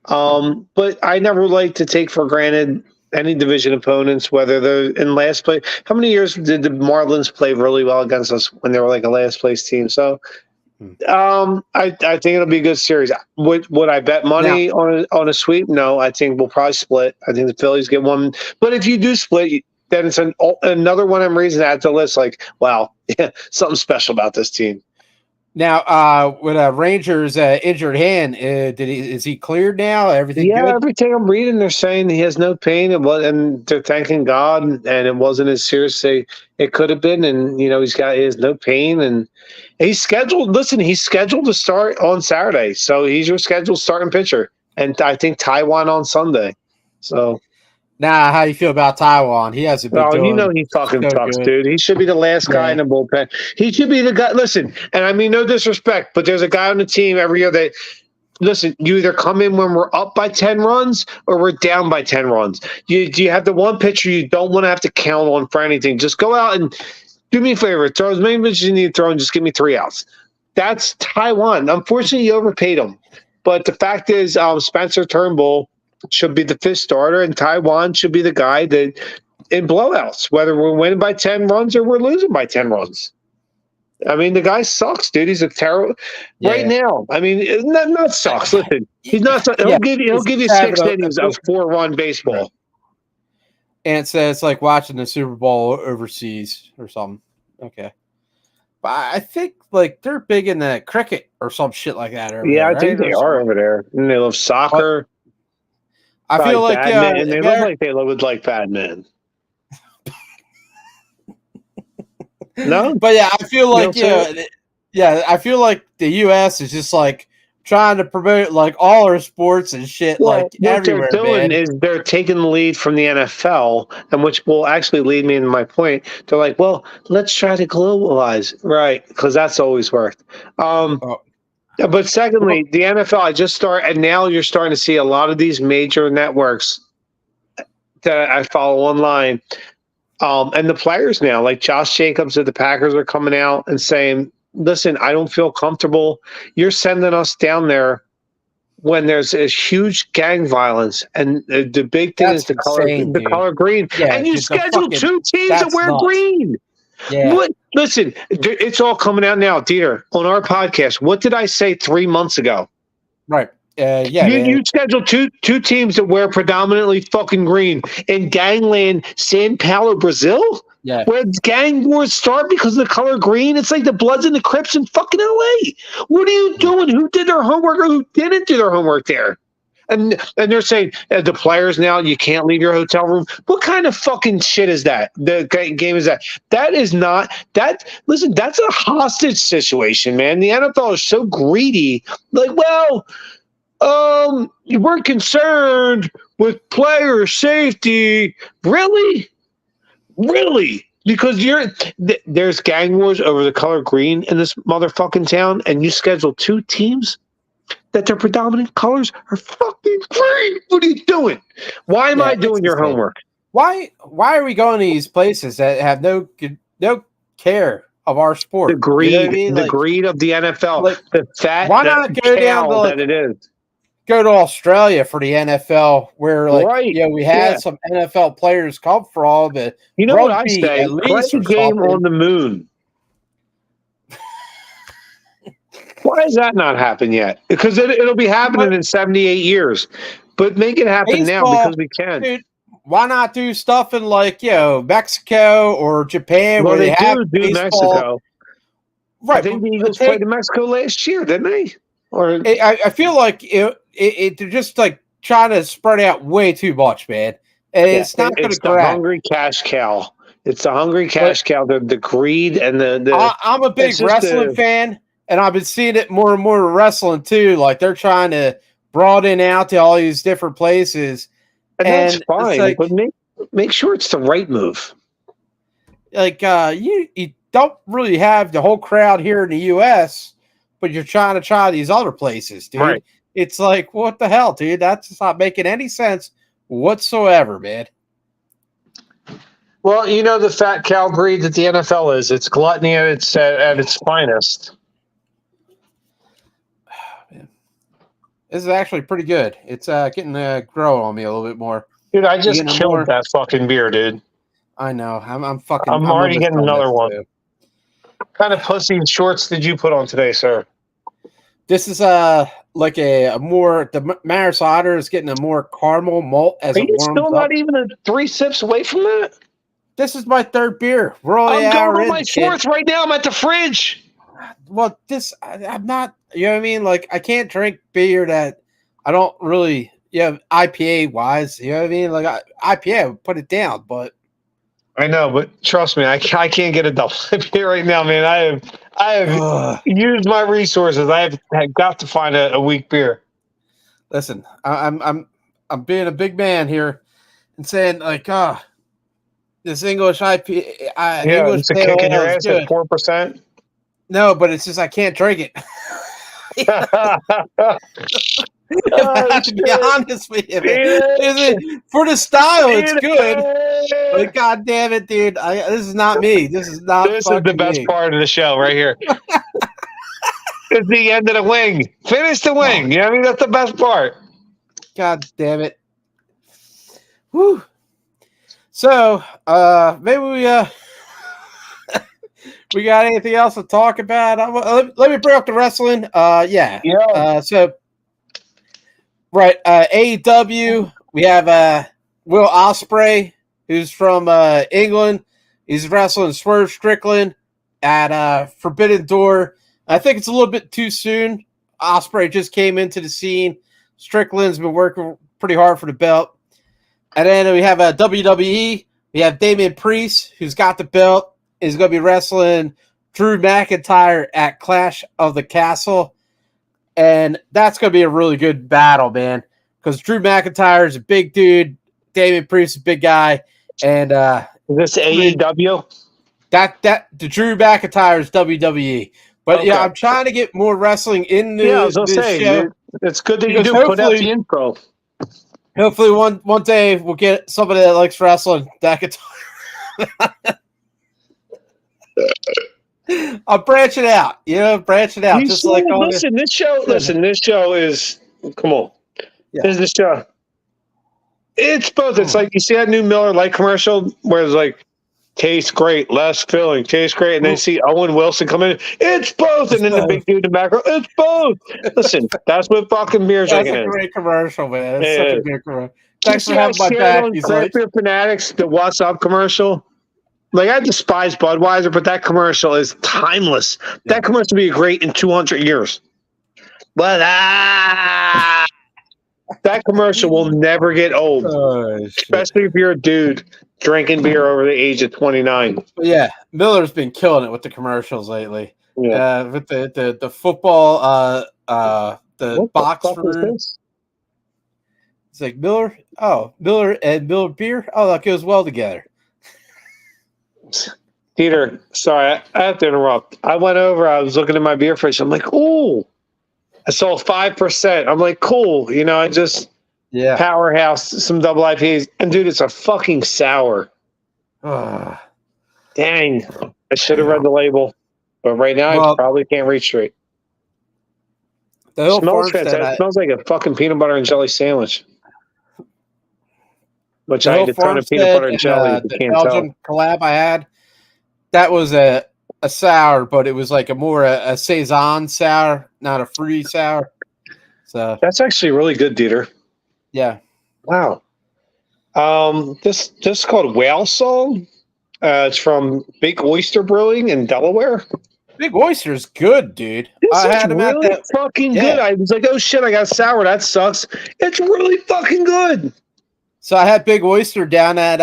but I never like to take for granted any division opponents, whether they're in last place. How many years did the Marlins play really well against us when they were like a last place team? So I think it'll be a good series. Would I bet money on a sweep? No, I think we'll probably split. I think the Phillies get one. But if you do split, then it's another one I'm raising at the list. Like, wow, something special about this team. Now, with Rangers' injured hand, is he cleared now? Everything good? Everything I'm reading, they're saying he has no pain, and they're thanking God, and it wasn't as serious as it could have been, and he has no pain, and he's scheduled. Listen, he's scheduled to start on Saturday, so he's your scheduled starting pitcher, and I think Taiwan on Sunday. So. Now, how you feel about Taiwan? He hasn't been doing he fucking sucks, dude. He should be the last guy in the bullpen. He should be the guy. Listen, and I mean no disrespect, but there's a guy on the team every year that, listen, you either come in when we're up by 10 runs or we're down by 10 runs. You have the one pitcher you don't want to have to count on for anything. Just go out and do me a favor. Throw as many pitches you need to throw and just give me 3 outs. That's Taiwan. Unfortunately, you overpaid him. But the fact is, Spencer Turnbull should be the 5th starter, and Taiwan should be the guy that in blowouts, whether we're winning by 10 runs or we're losing by 10 runs. I mean, the guy sucks, dude. He's a terrible right now. I mean, not sucks. Listen, he's not. He'll give you 6 innings of 4-run baseball. And so it's like watching the Super Bowl overseas or something. Okay. But I think like they're big in the cricket or some shit like that. I think they are over there. And they love soccer. I feel like they look like they would like badminton. No, but I feel like I feel like the U.S. is just like trying to promote like all our sports and shit like everywhere. What they're doing is they're taking the lead from the NFL, and which will actually lead me into my point. They're like, well, let's try to globalize, right? Because that's always worked. But secondly, the NFL, and now you're starting to see a lot of these major networks that I follow online, and the players now, like Josh Jacobs of the Packers, are coming out and saying, listen, I don't feel comfortable. You're sending us down there when there's a huge gang violence, and the big thing is the color green. Yeah, and you schedule 2 teams that wear green. Yeah. Listen, it's all coming out now, DeeTer, on our podcast. What did I say 3 months ago? Right. You schedule two teams that wear predominantly fucking green in gangland, Sao Paulo, Brazil? Yeah. Where gang wars start because of the color green? It's like the Bloods and the Crips in fucking LA. What are you doing? Who did their homework or who didn't do their homework there? And they're saying the players now, you can't leave your hotel room. What kind of fucking shit is that? The game is that? That is not that. Listen, that's a hostage situation, man. The NFL is so greedy. Like, well, you weren't concerned with player safety. Really? Because there's gang wars over the color green in this motherfucking town, and you schedule 2 teams that their predominant colors are fucking green. What are you doing? Why am I doing your homework? Why are we going to these places that have no care of our sport? The greed, greed of the NFL. Like, the fat, why not go down to that it is. go to Australia for the NFL, where Right. we had some NFL players come from. But you know what I rugby, say? at least, Play a game something. on the moon. Why has that not happened yet? Because it'll be happening in 78 years. But make it happen now because we can. Dude, why not do stuff in Mexico or Japan Well, where they have do baseball? Mexico. Right. I think the Eagles played in Mexico last year, didn't they? Or I feel like they're just like trying to spread out way too much, man. And it's not going to grab. The hungry cash cow. It's the hungry cash cow. The greed and the. I'm a big wrestling fan, and I've been seeing it more and more in wrestling too. Like they're trying to broaden out to all these different places, and that's fine. But make sure it's the right move. Like you don't really have the whole crowd here in the U.S., but you're trying to try these other places, dude. Right. It's like, what the hell, dude? That's just not making any sense whatsoever, man. Well, the fat cow breed that the NFL is. It's gluttony at its finest. Man. This is actually pretty good. It's getting to grow on me a little bit more. Dude, I just killed that fucking beer, dude. I know. I'm already getting another one. Too. What kind of pussy shorts did you put on today, sir? This is like a more, the Maris Otter is getting a more caramel malt as it warms up. Are you still not even 3 sips away from that? This is my third beer. I'm going on my fourth right now. I'm at the fridge. Well, I'm not, you know what I mean? Like, I can't drink beer that I don't really, IPA wise, you know what I mean? Like, IPA, I would put it down, but. I know, but trust me, I can't get a double IPA right now, man. I have used my resources. I have got to find a weak beer. Listen, I'm being a big man here and saying like, this English IPA, English it's a kick in your ass at 4%. No, but it's just I can't drink it. I have to be honest with you, man. For the style, it's good. But God damn it, dude! This is not me. This is not. This is the best part of the show right here. It's the end of the wing. Finish the wing. You know what I mean? That's the best part. God damn it. Whew. So, maybe we got anything else to talk about? Let me bring up the wrestling. So, right, AEW, we have Will Osprey, who's from England. He's wrestling Swerve Strickland at Forbidden Door. I think it's a little bit too soon. Osprey just came into the scene. Strickland's been working pretty hard for the belt. And then we have WWE. We have Damian Priest, who's got the belt. He's going to be wrestling Drew McIntyre at Clash of the Castle. And that's going to be a really good battle, man. Because Drew McIntyre is a big dude. Damian Priest is a big guy. And is this AEW? The Drew McIntyre is WWE. But yeah, I'm trying to get more wrestling in the I was going to say, dude, it's good that you do put out the info. Hopefully one day we'll get somebody that likes wrestling that can talk. I'll branch it out. Branch it out. Just like this show is come on. Yeah. This is the show. It's both. It's like you see that new Miller Lite commercial where it's like tastes great, less filling, tastes great, and then you see Owen Wilson come in. It's both, and then the big dude in the background. It's both. Listen, that's what fucking beer drinking is. That's a great commercial, man. It's such a good commercial. Thanks for having my back. Craft Beer Fanatics, the What's Up commercial. Like, I despise Budweiser, but that commercial is timeless. Yeah. That commercial will be great in 200 years. But that commercial will never get old, especially if you're a dude drinking beer over the age of 29. Yeah, Miller's been killing it with the commercials lately. Yeah. With the football, the box room. It's like Miller and Miller beer. Oh, that goes well together. DeeTer, sorry, I have to interrupt. I went over, I was looking at my beer fridge. I'm like, ooh, I saw 5%. I'm like, cool. I just powerhouse some double IPAs. And dude, it's a fucking sour. Dang. I should have read the label. But right now, I probably can't read straight. The Hill Smells Farmstead. fantastic. It smells like a fucking peanut butter and jelly sandwich. Which I ate a ton of peanut butter and jelly. The Belgian collab I had, that was a sour, but it was like a saison sour, not a fruity sour. So that's actually really good, DeeTer. Yeah. Wow. This is called Whale Song. It's from Big Oyster Brewing in Delaware. Big Oyster's good, dude. This is really fucking good. I was like, oh shit, I got sour. That sucks. It's really fucking good. So I had Big Oyster down at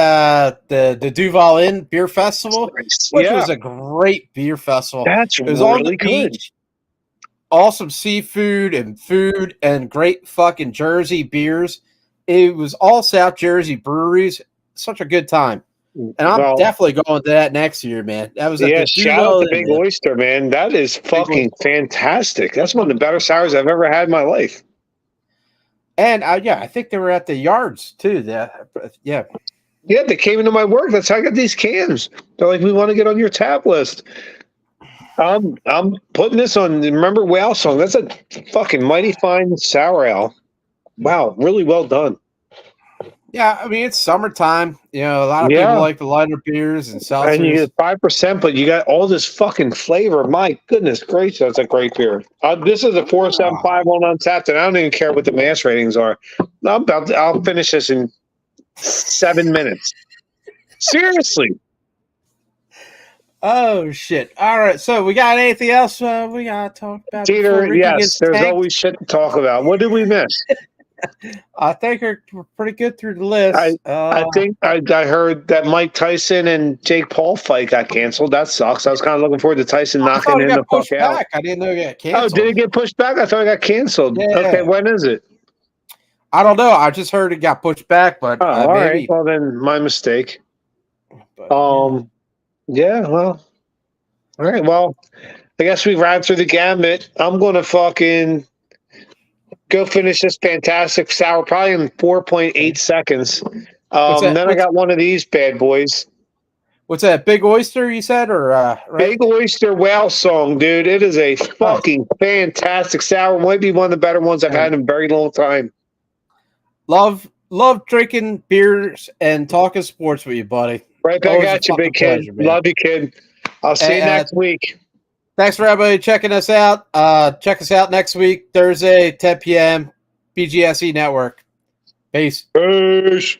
the Duval Inn Beer Festival, which was a great beer festival. That's it was really on the good. Beach, awesome seafood and food and great fucking Jersey beers. It was all South Jersey breweries. Such a good time. And I'm definitely going to that next year, man. That was shout out to Big Oyster, man. That is fucking fantastic. That's one of the better sours I've ever had in my life. And I think they were at the yards too. Yeah, they came into my work. That's how I got these cans. They're like, we want to get on your tap list. I'm putting this on. Remember Whale Song? That's a fucking mighty fine sour ale. Wow, really well done. Yeah, I mean it's summertime. You know, a lot of people like the lighter beers and seltzers. And you get 5%, but you got all this fucking flavor. My goodness gracious, that's a great beer. This is a 4.75 on Untapped, and I don't even care what the mass ratings are. I'll finish this in 7 minutes. Seriously. Oh shit! All right, so we got anything else we gotta talk about? DeeTer, yes, there's always shit to talk about. What did we miss? I think we're pretty good through the list. I think I heard that Mike Tyson and Jake Paul fight got canceled. That sucks. I was kind of looking forward to Tyson knocking him the fuck out. I didn't know it got canceled. Oh, did it get pushed back? I thought it got canceled. Yeah. Okay, when is it? I don't know. I just heard it got pushed back, but all right. Well, then my mistake. But, yeah. Well. All right. Well, I guess we ran through the gamut. I'm gonna fucking go finish this fantastic sour, probably in 4.8 seconds. Then I got one of these bad boys. What's that? Big Oyster, you said, or right? Big Oyster Whale Song, dude. It is a fucking fantastic sour. Might be one of the better ones I've had in a very long time. Love drinking beers and talking sports with you, buddy. Right back at you, big kid. Love you, kid. I'll see you next week. Thanks for everybody checking us out. Check us out next week, Thursday, 10 p.m., BGSE Network. Peace. Peace.